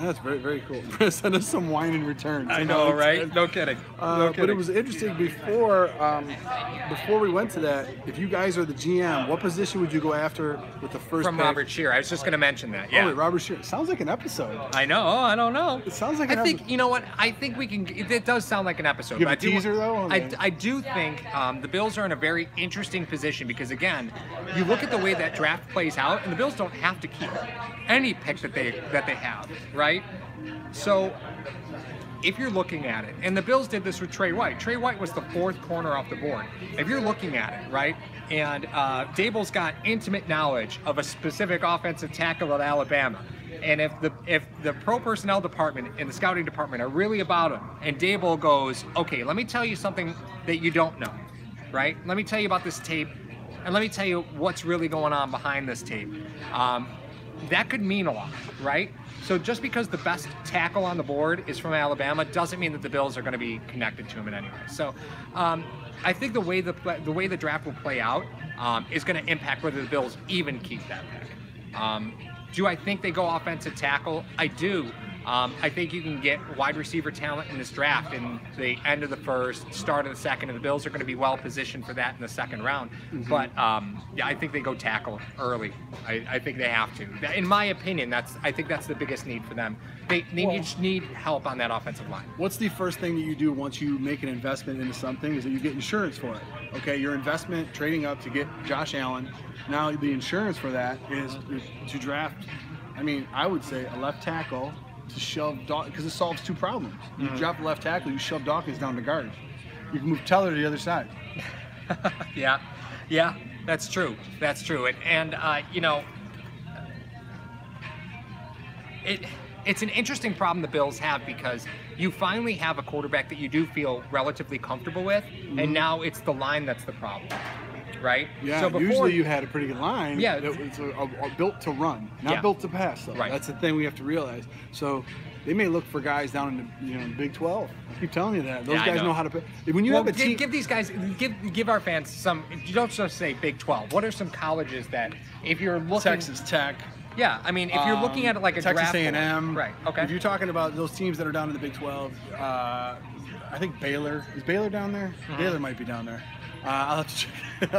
that's very, very cool. Send us some wine in return. I know, right? No kidding. But it was interesting before we went to that. If you guys are the GM, what position would you go after with the first From pick? Robert Shearer. I was just going to mention that. Yeah. Oh, wait, Robert Shearer. Sounds like an episode. I know. I don't know. It sounds like I think, you know what? I think we can. It does sound like an episode. Give but a teaser, though? I do think the Bills are in a very interesting position because, again, you look at the way that draft plays out, and the Bills don't have to keep any pick that they have, right? So if you're looking at it, and the Bills did this with Trey White. Trey White was the 4th corner off the board. If you're looking at it, right, and Dable's got intimate knowledge of a specific offensive tackle at Alabama, and if the pro personnel department and the scouting department are really about him, and Dable goes, okay, let me tell you something that you don't know, right? Let me tell you about this tape, and let me tell you what's really going on behind this tape. That could mean a lot, right? So just because the best tackle on the board is from Alabama doesn't mean that the Bills are going to be connected to him in any way. So I think the way the draft will play out is going to impact whether the Bills even keep that pick. Do I think they go offensive tackle? I do. I think you can get wide receiver talent in this draft in the end of the first, start of the second, and the Bills are going to be well positioned for that in the second round. But yeah, I think they go tackle early. I think they have to. In my opinion, I think that's the biggest need for them. They just need help on that offensive line. What's the first thing that you do once you make an investment into something is that you get insurance for it. Okay, your investment trading up to get Josh Allen. Now the insurance for that is to draft, I mean, I would say a left tackle to shove Dawkins, because it solves 2 problems. You drop left tackle, you shove Dawkins down the guard. You can move Teller to the other side. Yeah, that's true. That's true. And you know, it's an interesting problem the Bills have because you finally have a quarterback that you do feel relatively comfortable with, and now it's the line that's the problem. Right? Yeah, so before, usually you had a pretty good line that was built to run, not built to pass, though. Right. That's the thing we have to realize. So they may look for guys down in the Big 12. I keep telling you that. Those guys know how to play. When you have a team... Give these guys, give our fans some, you don't just say Big 12. What are some colleges that, if you're looking... Texas Tech. Yeah, I mean, if you're looking at it like a Texas draft A&M. right, okay. If you're talking about those teams that are down in the Big 12, I think Baylor. Is Baylor down there? Baylor might be down there. I'll have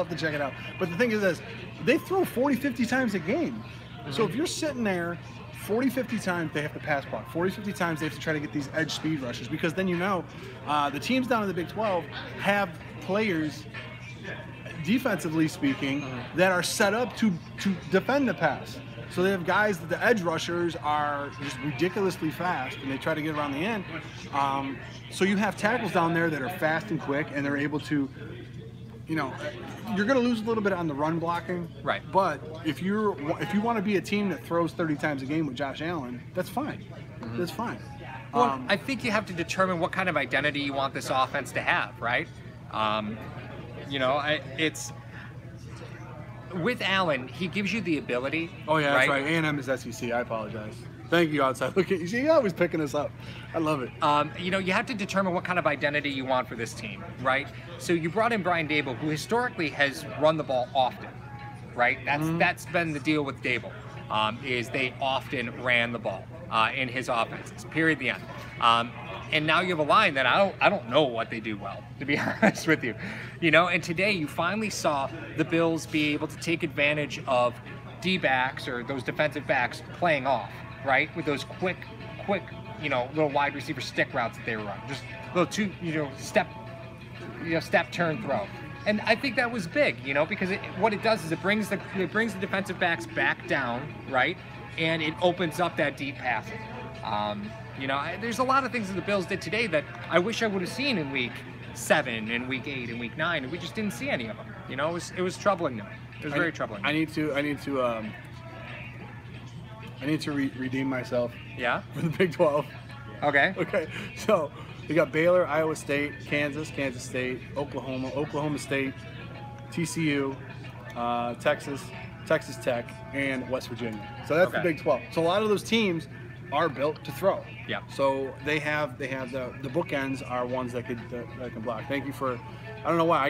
to check it out. But the thing is this, they throw 40, 50 times a game. So if you're sitting there 40, 50 times, they have to pass block. 40, 50 times, they have to try to get these edge speed rushes because then the teams down in the Big 12 have players, defensively speaking, that are set up to defend the pass. So they have guys that the edge rushers are just ridiculously fast, and they try to get around the end. So you have tackles down there that are fast and quick, and they're able to, you're going to lose a little bit on the run blocking. Right. But if you want to be a team that throws 30 times a game with Josh Allen, that's fine. That's fine. Well, I think you have to determine what kind of identity you want this offense to have, right? It's with Allen, he gives you the ability. Oh yeah, that's right. A&M is SEC. I apologize. Thank you, outside. Look at you. See, you're always picking us up. I love it. You have to determine what kind of identity you want for this team, right? So you brought in Brian Dable, who historically has run the ball often, right? That's been the deal with Dable, is they often ran the ball in his offenses. Period. The end. And now you have a line that I don't know what they do well, to be honest with you. And today you finally saw the Bills be able to take advantage of D-backs or those defensive backs playing off, right? With those quick, little wide receiver stick routes that they were running. Just little step, turn, throw. And I think that was big, because what it does is it brings the defensive backs back down, right? And it opens up that deep passing. There's a lot of things that the Bills did today that I wish I would have seen in week 7 and week 8 and week 9, and we just didn't see any of them. It was troubling them. It was very troubling. I need to redeem myself. Yeah. For the Big 12. Okay. Okay. So we got Baylor, Iowa State, Kansas State, Oklahoma State, TCU, Texas Tech, and West Virginia. So that's the Big 12. So a lot of those teams are built to throw. Yeah. So they have the bookends are ones that can block. Thank you for. I don't know why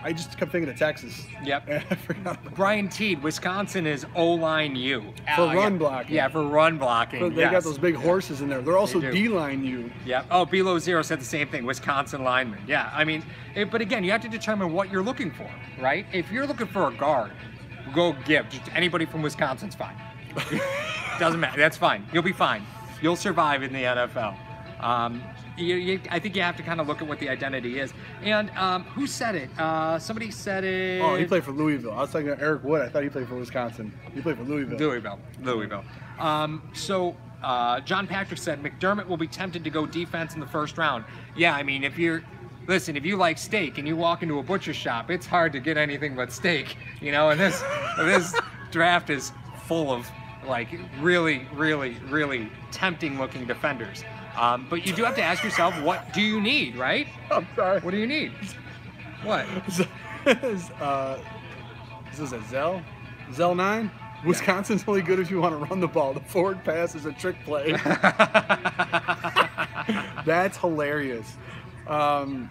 I just kept thinking of Texas. Yep. And I forgot. Brian Teed, Wisconsin is O-line U. For run blocking. Yeah, for run blocking. They got those big horses in there. They're also D-line U. Yeah. Oh, Below Zero said the same thing. Wisconsin lineman. Yeah. I mean, but again, you have to determine what you're looking for, right? If you're looking for a guard, go give. Just anybody from Wisconsin's fine. Doesn't matter. That's fine. You'll be fine. You'll survive in the NFL. I think you have to kind of look at what the identity is. And who said it? Somebody said it. Oh, he played for Louisville. I was talking to Eric Wood. I thought he played for Wisconsin. He played forLouisville. Louisville. John Patrick said McDermott will be tempted to go defense in the first round. Yeah, I mean, if you like steak and you walk into a butcher shop, it's hard to get anything but steak, you know. And this draft is full of like really, really, really tempting looking defenders. But you do have to ask yourself, what do you need, right? I'm sorry. What do you need? What? Is this a Zell? Zell 9? Wisconsin's only good if you want to run the ball. The forward pass is a trick play. That's hilarious. John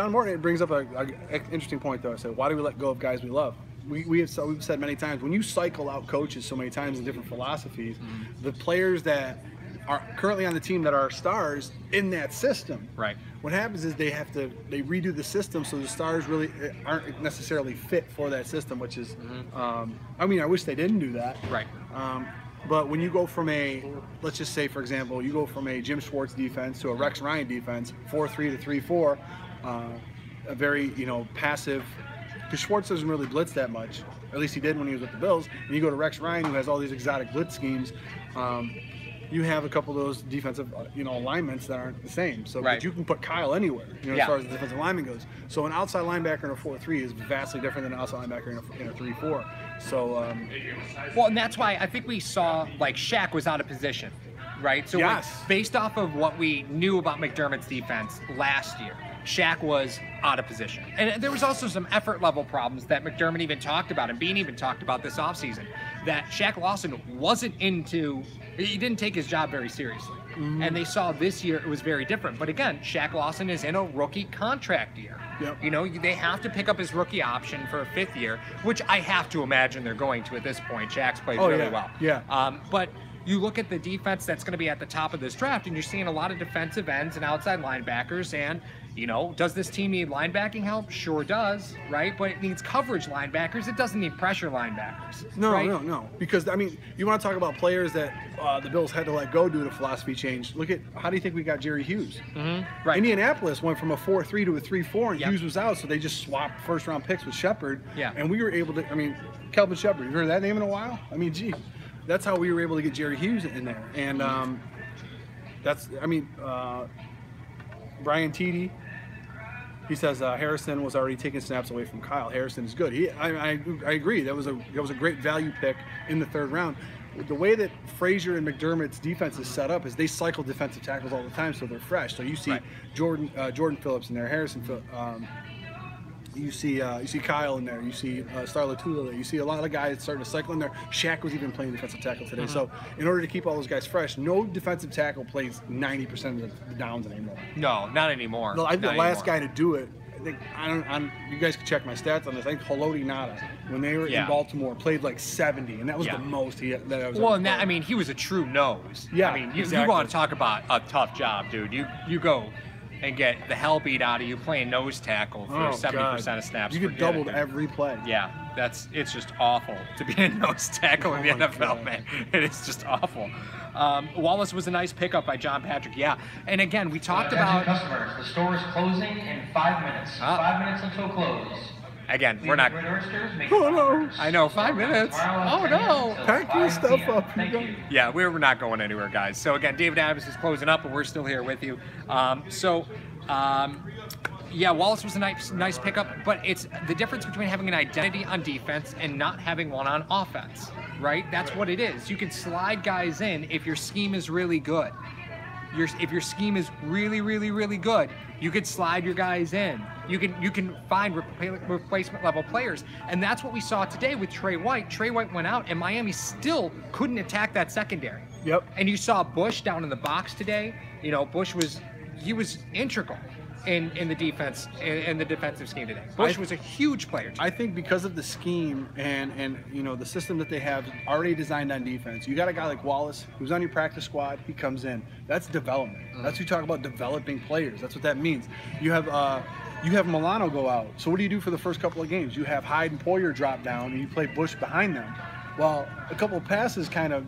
Morton brings up an interesting point, though. I said, why do we let go of guys we love? We've said many times, when you cycle out coaches so many times in different philosophies, the players that are currently on the team that are stars in that system, right? What happens is they redo the system, so the stars really aren't necessarily fit for that system, which is, I mean, I wish they didn't do that. Right. But when you go from let's just say, for example, you go from a Jim Schwartz defense to a Rex Ryan defense, 4-3 to 3-4, a very, passive, because Schwartz doesn't really blitz that much, or at least he did when he was with the Bills, and you go to Rex Ryan, who has all these exotic blitz schemes, you have a couple of those defensive, alignments that aren't the same. So, right. But you can put Kyle anywhere, as far as the defensive lineman goes. So an outside linebacker in a 4-3 is vastly different than an outside linebacker in a 3-4. So, well, and that's why I think we saw like Shaq was out of position, right? So yes. Based off of what we knew about McDermott's defense last year, Shaq was out of position. And there was also some effort level problems that McDermott even talked about, and Bean even talked about this offseason, that Shaq Lawson he didn't take his job very seriously. And they saw this year it was very different. But again, Shaq Lawson is in a rookie contract year. Yep. They have to pick up his rookie option for a 5th year, which I have to imagine they're going to at this point. Shaq's played really well. Yeah. But you look at the defense that's going to be at the top of this draft, and you're seeing a lot of defensive ends and outside linebackers. And, does this team need linebacking help? Sure does, right? But it needs coverage linebackers. It doesn't need pressure linebackers. No, right? no. Because, I mean, you want to talk about players that the Bills had to let go due to philosophy change. Look at, how do you think we got Jerry Hughes? Right. Indianapolis went from a 4-3 to a 3-4, and Yep. Hughes was out, so they just swapped first-round picks with Shepard. Yeah. And we were able to, Kelvin Shepard, you heard that name in a while? Gee, that's how we were able to get Jerry Hughes in there. And Brian Teedy, he says Harrison was already taking snaps away from Kyle. Harrison is good. I agree. That was a great value pick in the 3rd round. The way that Frazier and McDermott's defense is set up is they cycle defensive tackles all the time, so they're fresh. So you see Jordan Phillips in there, Harrison Phillips. You see Kyle in there. You see Star Latula there. You see a lot of guys starting to cycle in there. Shaq was even playing defensive tackle today. So in order to keep all those guys fresh, no defensive tackle plays 90% of the downs anymore. No, not anymore. No, the last guy to do it, I think, you guys can check my stats on this. I think Haloti Nada, when they were in Baltimore, played like 70, and that was the most that I was. Well, and he was a true nose. Yeah, you want to talk about a tough job, dude. You go and get the hell beat out of you playing nose tackle for 70% of snaps. You get doubled every play. Yeah, it's just awful to be a nose tackle in the NFL, man. It is just awful. Wallace was a nice pickup by John Patrick. Yeah, and again, we talked about customers. The store is closing in 5 minutes. 5 minutes until close. Again, we're not. Oh no! I know, 5 minutes. Oh no! Pack your stuff up. Thank you. Yeah, we're not going anywhere, guys. So again, David Adams is closing up, but we're still here with you. Wallace was a nice pickup, but it's the difference between having an identity on defense and not having one on offense, right? That's what it is. You can slide guys in if your scheme is really good. If your scheme is really, really, really good, you could slide your guys in. You can find replacement level players, and that's what we saw today with Trey White. Trey White went out, and Miami still couldn't attack that secondary. Yep. And you saw Bush down in the box today. Bush was integral in the defense in the defensive scheme today. Bush was a huge player today. I think because of the scheme and the system that they have already designed on defense, you got a guy like Wallace who's on your practice squad. He comes in. That's development. That's what you talk about, developing players. That's what that means. You have Milano go out. So what do you do for the first couple of games? You have Hyde and Poyer drop down, and you play Bush behind them. Well, a couple of passes kind of,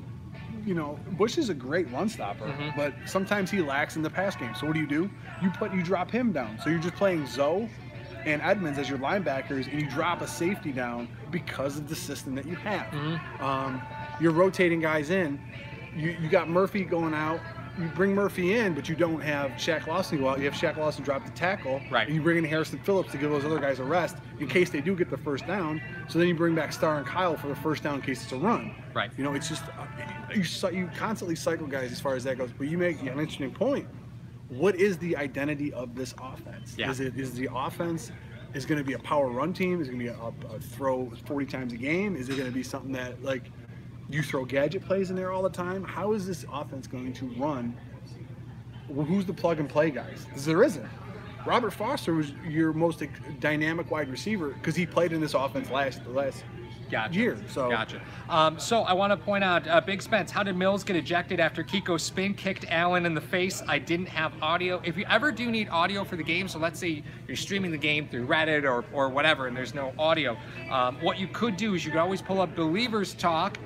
Bush is a great run stopper, but sometimes he lacks in the pass game. So what do? You drop him down. So you're just playing Zoe and Edmonds as your linebackers, and you drop a safety down because of the system that you have. You're rotating guys in. You got Murphy going out. You bring Murphy in, but you don't have Shaq Lawson go out. You have Shaq Lawson drop the tackle, right? And you bring in Harrison Phillips to give those other guys a rest in case they do get the first down. So then you bring back Starr and Kyle for the first down in case it's a run. Right. You know, it's just you constantly cycle guys as far as that goes. But you make an interesting point. What is the identity of this offense? Yeah. Is the offense is going to be a power run team? Is it going to be a throw 40 times a game? Is it going to be something that like you throw gadget plays in there all the time? How is this offense going to run? Well, who's the plug and play guys? Because there isn't. Robert Foster was your most dynamic wide receiver because he played in this offense last year. So gotcha. So I want to point out, Big Spence, how did Mills get ejected after Kiko spin kicked Allen in the face? I didn't have audio. If you ever do need audio for the game, so let's say you're streaming the game through Reddit or whatever, and there's no audio, what you could do is you could always pull up Believers Talk,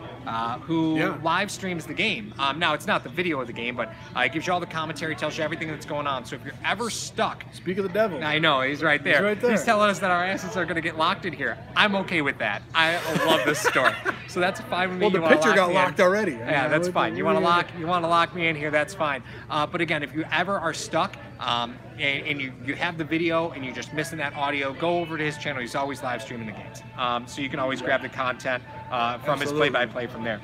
who live streams the game. Now, it's not the video of the game, but it gives you all the commentary, tells you everything that's going on. So if you're ever stuck... Speak of the devil. I know, he's right there. He's right there. He's telling us that our asses are going to get locked in here. I'm okay with that. I love this story. So that's fine with me. Well, the pitcher got locked already. Yeah, that's fine. You want to lock me in here, that's fine. But again, if you ever are stuck and you have the video and you're just missing that audio, go over to his channel. He's always live streaming the games. So you can always grab the content from his play-by-play from there.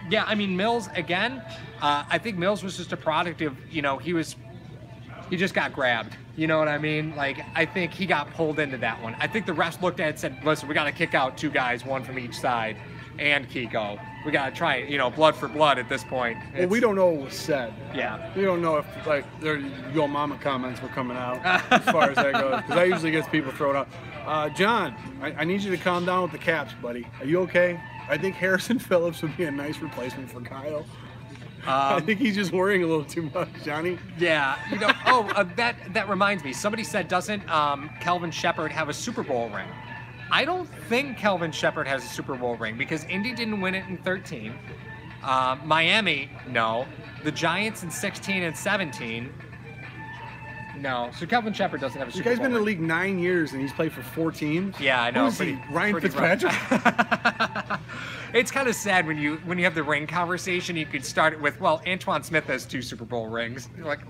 Yeah, I mean, Mills, again, I think Mills was just a product of, you know, he just got grabbed. You know what I mean? Like, I think he got pulled into that one. I think the refs looked at it and said, listen, we got to kick out 2 guys, 1 from each side, and Kiko. We got to try, you know, blood for blood at this point. Well, we don't know what was said. Yeah. We don't know if, like, their yo mama comments were coming out as far as that goes. Because that usually gets people thrown out. John, I need you to calm down with the caps, buddy. Are you okay? I think Harrison Phillips would be a nice replacement for Kyle. I think he's just worrying a little too much, Johnny. Yeah, you know. That reminds me. Somebody said, doesn't Kelvin Shepherd have a Super Bowl ring? I don't think Kelvin Shepherd has a Super Bowl ring because Indy didn't win it in 13. Miami, no. The Giants in 16 and 17. No. So Kelvin Shepherd doesn't have a Super Bowl. You guys been in the league 9 years and he's played for 4 teams. Yeah, I know. Who's he? Ryan Fitzpatrick. It's kind of sad when you have the ring conversation. You could start it with, well, Antoine Smith has 2 Super Bowl rings. You're like,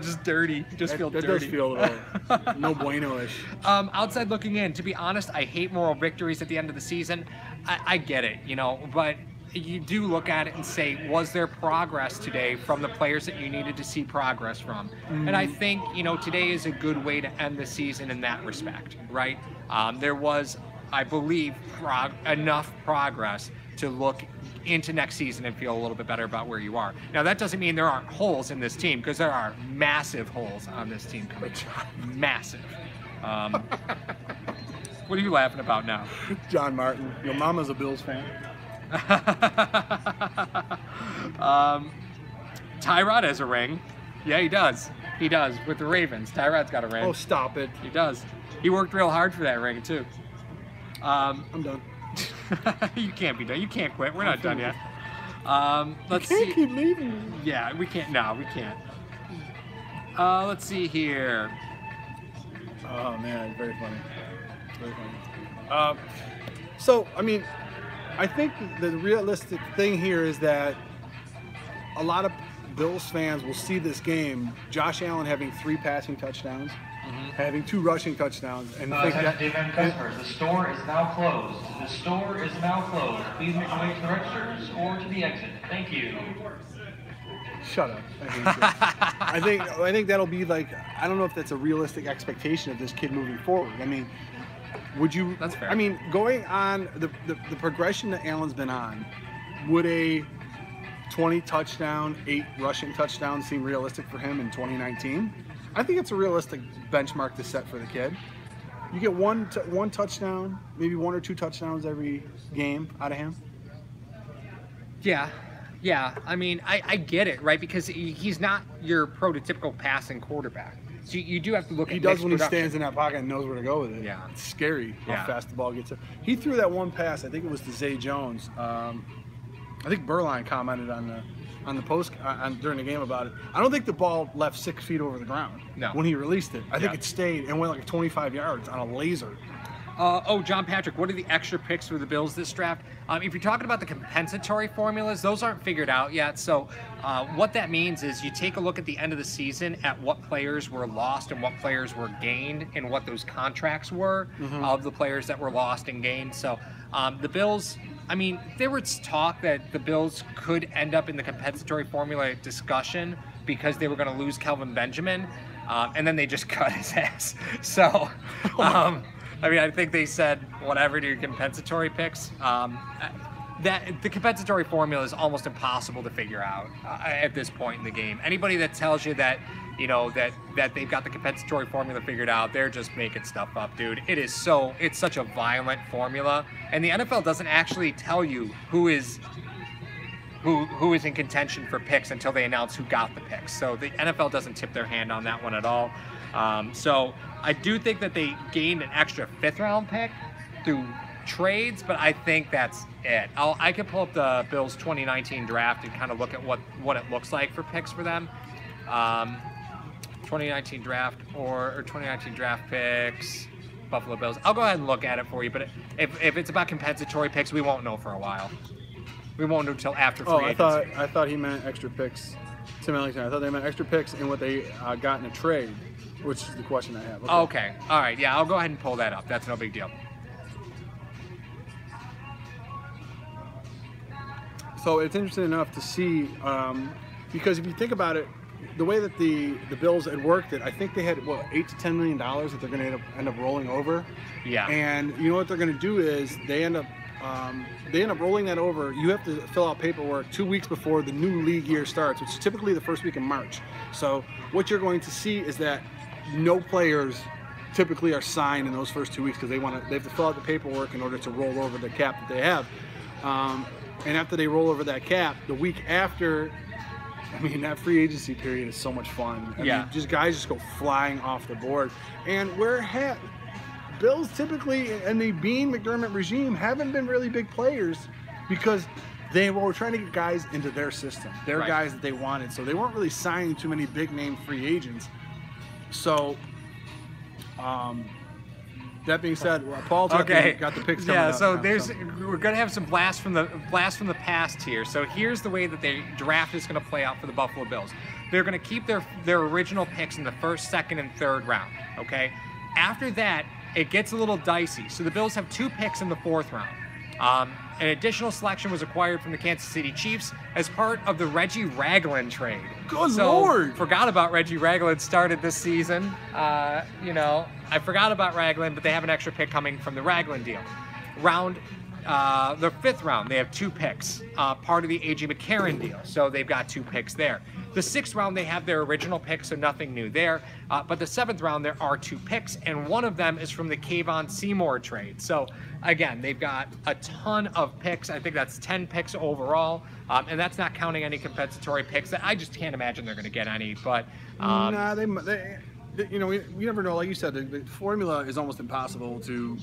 just dirty. Just feel dirty. That does feel a little no bueno-ish. Outside looking in, to be honest, I hate moral victories at the end of the season. I get it, you know, but you do look at it and say, was there progress today from the players that you needed to see progress from? And I think, you know, today is a good way to end the season in that respect, right? There was, I believe, enough progress to look into next season and feel a little bit better about where you are. Now, that doesn't mean there aren't holes in this team, because there are massive holes on this team coming. Massive. What are you laughing about now? John Martin. Your mama's a Bills fan. Tyrod has a ring. Yeah, he does. He does, with the Ravens. Tyrod's got a ring. Oh, stop it. He does. He worked real hard for that ring, too. I'm done. You can't be done. You can't quit. We're not done yet. Let's see. see. You can't keep leaving. Yeah, we can't. No, we can't. Let's see here. Oh, man, very funny. Very funny. So, I mean, I think the realistic thing here is that a lot of Bills fans will see this game, Josh Allen having 3 passing touchdowns, having 2 rushing touchdowns, and think that the store is now closed. The store is now closed. Please make your way to the registers or to the exit. Thank you. Shut up. I think that'll be like, I don't know if that's a realistic expectation of this kid moving forward. I mean, would you? That's fair. I mean, going on the progression that Allen's been on, would a 20 touchdown, 8 rushing touchdowns seem realistic for him in 2019? I think it's a realistic benchmark to set for the kid. You get one touchdown, maybe 1 or 2 touchdowns every game out of him. Yeah. I mean, I get it, right? Because he's not your prototypical passing quarterback. So you do have to look at. He does when he stands in that pocket and knows where to go with it. Yeah, it's scary how fast the ball gets up. He threw that one pass. I think it was to Zay Jones. I think Berline commented on on the during the game about it. I don't think the ball left 6 feet over the ground when he released it. I think it stayed and went like 25 yards on a laser. John Patrick, what are the extra picks for the Bills this draft? If you're talking about the compensatory formulas, those aren't figured out yet. So what that means is you take a look at the end of the season at what players were lost and what players were gained and what those contracts were of the players that were lost and gained. So the Bills, I mean, there was talk that the Bills could end up in the compensatory formula discussion because they were going to lose Kelvin Benjamin, and then they just cut his ass. So I mean, I think they said whatever to your compensatory picks. That the compensatory formula is almost impossible to figure out at this point in the game. Anybody that tells you that, you know, that they've got the compensatory formula figured out, they're just making stuff up, dude. It's such a violent formula, and the NFL doesn't actually tell you who is in contention for picks until they announce who got the picks. So the NFL doesn't tip their hand on that one at all. So I do think that they gained an extra 5th round pick through trades, but I think that's it. I could pull up the Bills 2019 draft and kind of look at what it looks like for picks for them. 2019 draft or 2019 draft picks, Buffalo Bills. I'll go ahead and look at it for you, but if it's about compensatory picks, we won't know for a while. We won't know until after free agency. I thought he meant extra picks. Tim Ellington. I thought they meant extra picks in what they got in a trade, which is the question I have. Okay. All right. Yeah, I'll go ahead and pull that up. That's no big deal. So it's interesting enough to see, because if you think about it, the way that the Bills had worked it, I think they had, $8 to $10 million that they're going to end up rolling over. Yeah. And you know what they're going to do is they end up rolling that over. You have to fill out paperwork 2 weeks before the new league year starts, which is typically the first week in March. So what you're going to see is that no players typically are signed in those first 2 weeks because they have to fill out the paperwork in order to roll over the cap that they have. And after they roll over that cap, the week after, I mean, that free agency period is so much fun. I mean, guys just go flying off the board. And Bills typically, in the Bean McDermott regime, haven't been really big players because they were trying to get guys into their system. They're guys that they wanted. So they weren't really signing too many big name free agents. So, that being said, Paul's got the picks coming up. So we're gonna have some blast from the past here. So here's the way that the draft is gonna play out for the Buffalo Bills. They're gonna keep their original picks in the 1st, 2nd, and 3rd round. Okay. After that, it gets a little dicey. So the Bills have 2 picks in the 4th round. An additional selection was acquired from the Kansas City Chiefs as part of the Reggie Ragland trade. Good Lord! Forgot about Reggie Ragland started this season. You know, I forgot about Ragland, but they have an extra pick coming from the Ragland deal. The 5th round, they have 2 picks, part of the A.J. McCarron deal. So they've got 2 picks there. The 6th round, they have their original pick, so nothing new there. But the 7th round, there are 2 picks, and one of them is from the Kayvon Seymour trade. So again, they've got a ton of picks. I think that's 10 picks overall, and that's not counting any compensatory picks. I just can't imagine they're going to get any. But they you know, we never know. Like you said, the formula is almost impossible to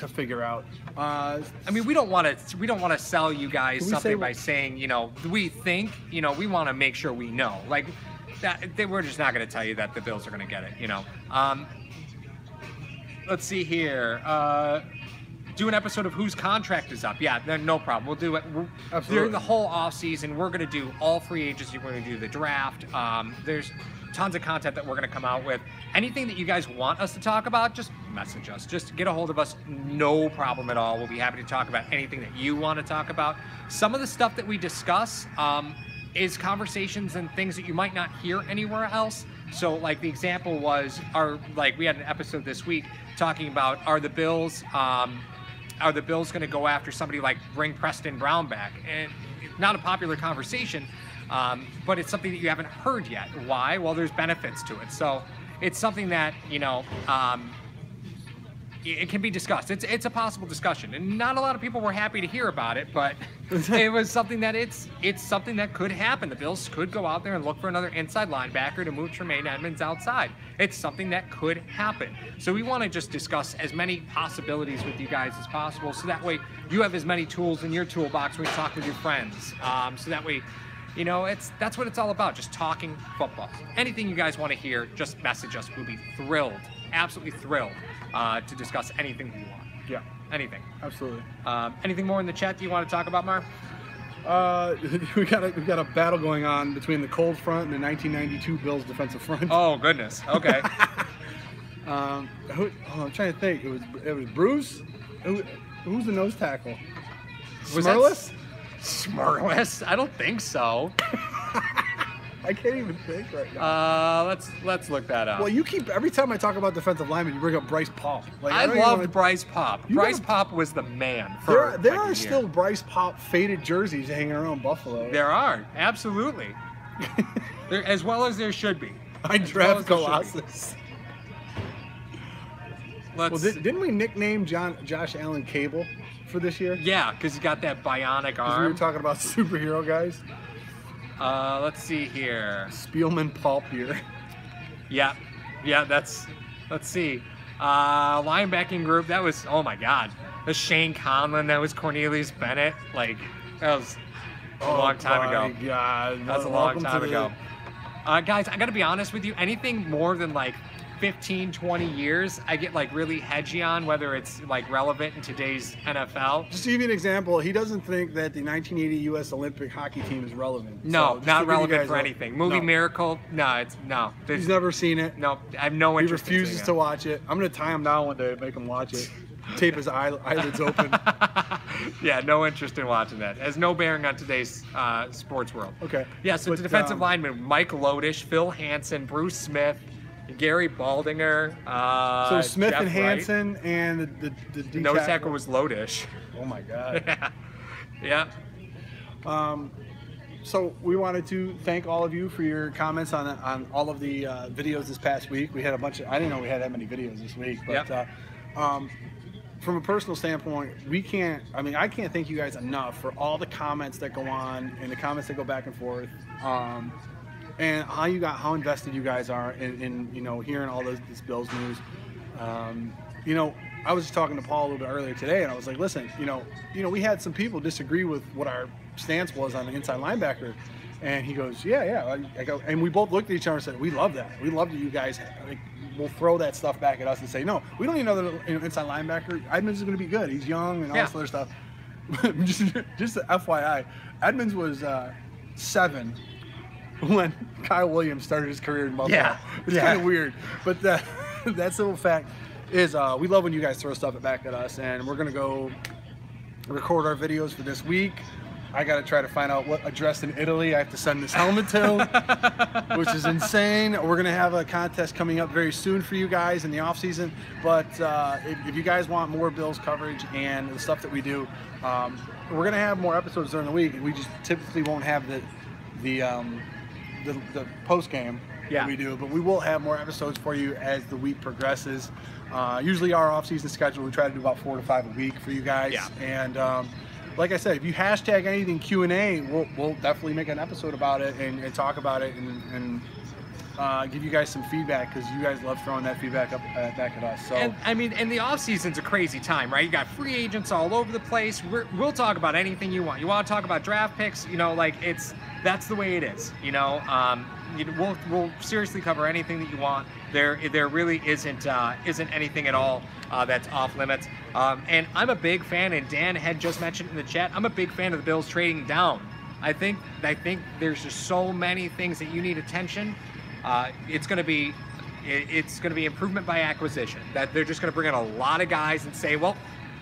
figure out. I mean, we don't want to sell you guys something by saying, you know, we think, you know, we want to make sure we know. Like that, we're just not going to tell you that the Bills are going to get it. You know. Let's see here. Do an episode of whose contract is up. Yeah, no problem. We'll do it during the whole off season. We're going to do all free agency. We're going to do the draft. There's tons of content that we're going to come out with. Anything that you guys want us to talk about, just message us. Just get a hold of us. No problem at all. We'll be happy to talk about anything that you want to talk about. Some of the stuff that we discuss is conversations and things that you might not hear anywhere else. So, like the example was, we had an episode this week talking about are the Bills going to go after somebody like bring Preston Brown back? And not a popular conversation. But it's something that you haven't heard yet. Why? Well, there's benefits to it. So it's something that, you know, it can be discussed. It's a possible discussion, and not a lot of people were happy to hear about it, but it was something that it's something that could happen. The Bills could go out there and look for another inside linebacker to move Tremaine Edmunds outside. It's something that could happen. So we want to just discuss as many possibilities with you guys as possible, so that way you have as many tools in your toolbox when you talk with your friends. So that way, you know, that's what it's all about, just talking football. Anything you guys want to hear, just message us. We'll be thrilled, absolutely thrilled, to discuss anything you want. Yeah. Anything. Absolutely. Anything more in the chat that you want to talk about, Mar? We've got a battle going on between the cold front and the 1992 Bills defensive front. Oh, goodness. Okay. I'm trying to think. It was Bruce? Who's the nose tackle? Smurless? Smurless? I don't think so. I can't even think right now. Let's look that up. Well, you keep, every time I talk about defensive linemen, you bring up Bryce Paup. Like, I loved Bryce Paup. Bryce Paup was the man. There are still Bryce Paup faded jerseys hanging around Buffalo. There are, absolutely. As well as there should be. I draft Colossus. Didn't we nickname Josh Allen Cable for this year? Yeah, because he got that bionic arm. We were talking about superhero guys. Let's see here. Spielman Paupier. Yeah, let's see. Linebacking group, that was, oh my God. That was Shane Conlon, that was Cornelius Bennett. Like, that was a long time ago. God. That was a long time ago. Guys, I gotta be honest with you, anything more than like 15, 20 years, I get like really hedgy on whether it's like relevant in today's NFL. Just to give you an example, he doesn't think that the 1980 U.S. Olympic hockey team is relevant. No, so not relevant for anything. Movie Miracle, no. He's never seen it. No, I have no interest. He refuses to watch it. I'm gonna tie him down one day and make him watch it. Tape his eyelids open. Yeah, no interest in watching that. Has no bearing on today's sports world. Okay. Yeah, so the defensive linemen, Mike Lodish, Phil Hansen, Bruce Smith, Gary Baldinger. So Smith Jeff and Hansen and the nose tackle was Lodish. Oh my God. Yeah. So we wanted to thank all of you for your comments on all of the videos this past week. We had a bunch of, I didn't know we had that many videos this week, but from a personal standpoint, I can't thank you guys enough for all the comments that go on and the comments that go back and forth. And how invested you guys are in hearing all this Bills news. I was just talking to Paul a little bit earlier today, and I was like, listen, we had some people disagree with what our stance was on the inside linebacker, and he goes, yeah. I go, and we both looked at each other and said, we love that. We love that you guys will throw that stuff back at us and say, no, we don't need another inside linebacker. Edmunds is going to be good. He's young and all this other stuff. just FYI, Edmunds was 7 when Kyle Williams started his career in Buffalo. Yeah. It's kind of weird, but that simple fact is we love when you guys throw stuff back at us, and we're gonna go record our videos for this week. I gotta try to find out what address in Italy I have to send this helmet to, which is insane. We're gonna have a contest coming up very soon for you guys in the off season, but if you guys want more Bills coverage and the stuff that we do, we're gonna have more episodes during the week, and we just typically won't have the post game that we do, but we will have more episodes for you as the week progresses. Usually our off-season schedule, we try to do about 4 to 5 a week for you guys. And like I said, if you hashtag anything Q&A, we'll definitely make an episode about it and talk about it and give you guys some feedback, because you guys love throwing that feedback up back at us. So and the off season's a crazy time, right? You got free agents all over the place. We'll talk about anything you want. You want to talk about draft picks? That's the way it is. We'll seriously cover anything that you want. There really isn't anything at all that's off limits. And I'm a big fan, and Dan had just mentioned in the chat, I'm a big fan of the Bills trading down. I think there's just so many things that you need attention. It's going to be improvement by acquisition. That they're just going to bring in a lot of guys and say, well,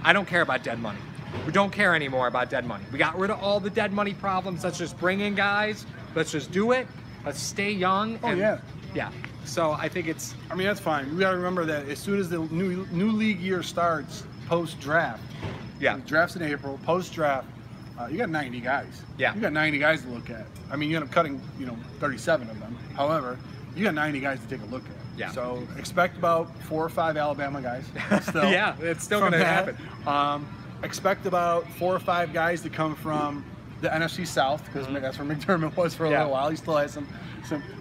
I don't care about dead money. We don't care anymore about dead money. We got rid of all the dead money problems. Let's just bring in guys. Let's just do it. Let's stay young. Yeah. So I think it's. That's fine. We got to remember that as soon as the new league year starts, post draft. Yeah. The draft's in April. Post draft, you got 90 guys. Yeah. You got 90 guys to look at. You end up cutting 37 of them. However, you got 90 guys to take a look at. Yeah. So expect about 4 or 5 Alabama guys. Still, yeah, it's still going to happen. Expect about 4 or 5 guys to come from the NFC South, because that's where McDermott was for a little while. He still has some.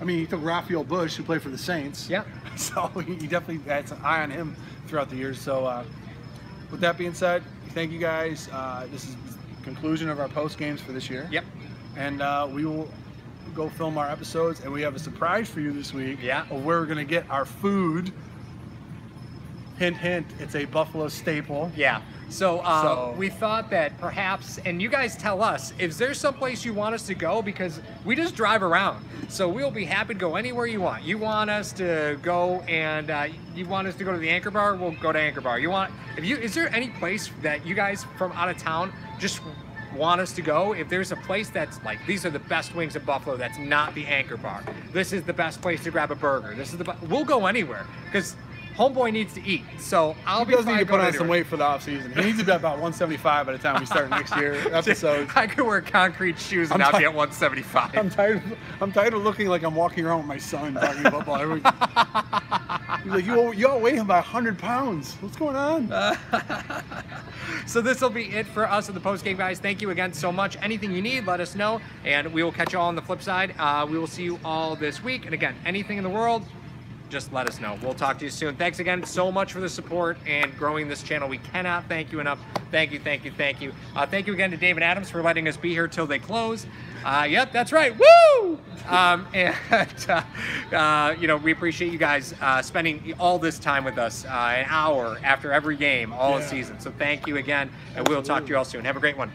I mean, he took Raphael Bush, who played for the Saints. Yeah. So he definitely had an eye on him throughout the years. So with that being said, thank you guys. This is the conclusion of our post games for this year. Yep. And we will go film our episodes, and we have a surprise for you this week. Yeah. Of where we're gonna get our food. Hint, hint. It's a Buffalo staple. Yeah. So we thought that perhaps, and you guys tell us, if there's someplace you want us to go, because we just drive around. So we'll be happy to go anywhere you want. You want us to go and you want us to go to the Anchor Bar, we'll go to Anchor Bar. Is there any place that you guys from out of town just want us to go? If there's a place that's like, these are the best wings in Buffalo, that's not the Anchor Bar. This is the best place to grab a burger. We'll go anywhere, because Homeboy needs to eat, so I'll be fine. He does need to put on some weight for the off season. He needs to be about 175 by the time we start next year episodes. I could wear concrete shoes and not be at 175. I'm tired of looking like I'm walking around with my son talking football. He's like, you outweigh him by 100 pounds. What's going on? So this will be it for us at the post game, guys. Thank you again so much. Anything you need, let us know, and we will catch you all on the flip side. We will see you all this week. And again, anything in the world, just let us know. We'll talk to you soon. Thanks again so much for the support and growing this channel. We cannot thank you enough. Thank you, thank you, thank you. Thank you again to David Adams for letting us be here till they close. Yep, that's right. Woo! We appreciate you guys spending all this time with us, an hour after every game, all season. So thank you again, and we'll talk to you all soon. Have a great one.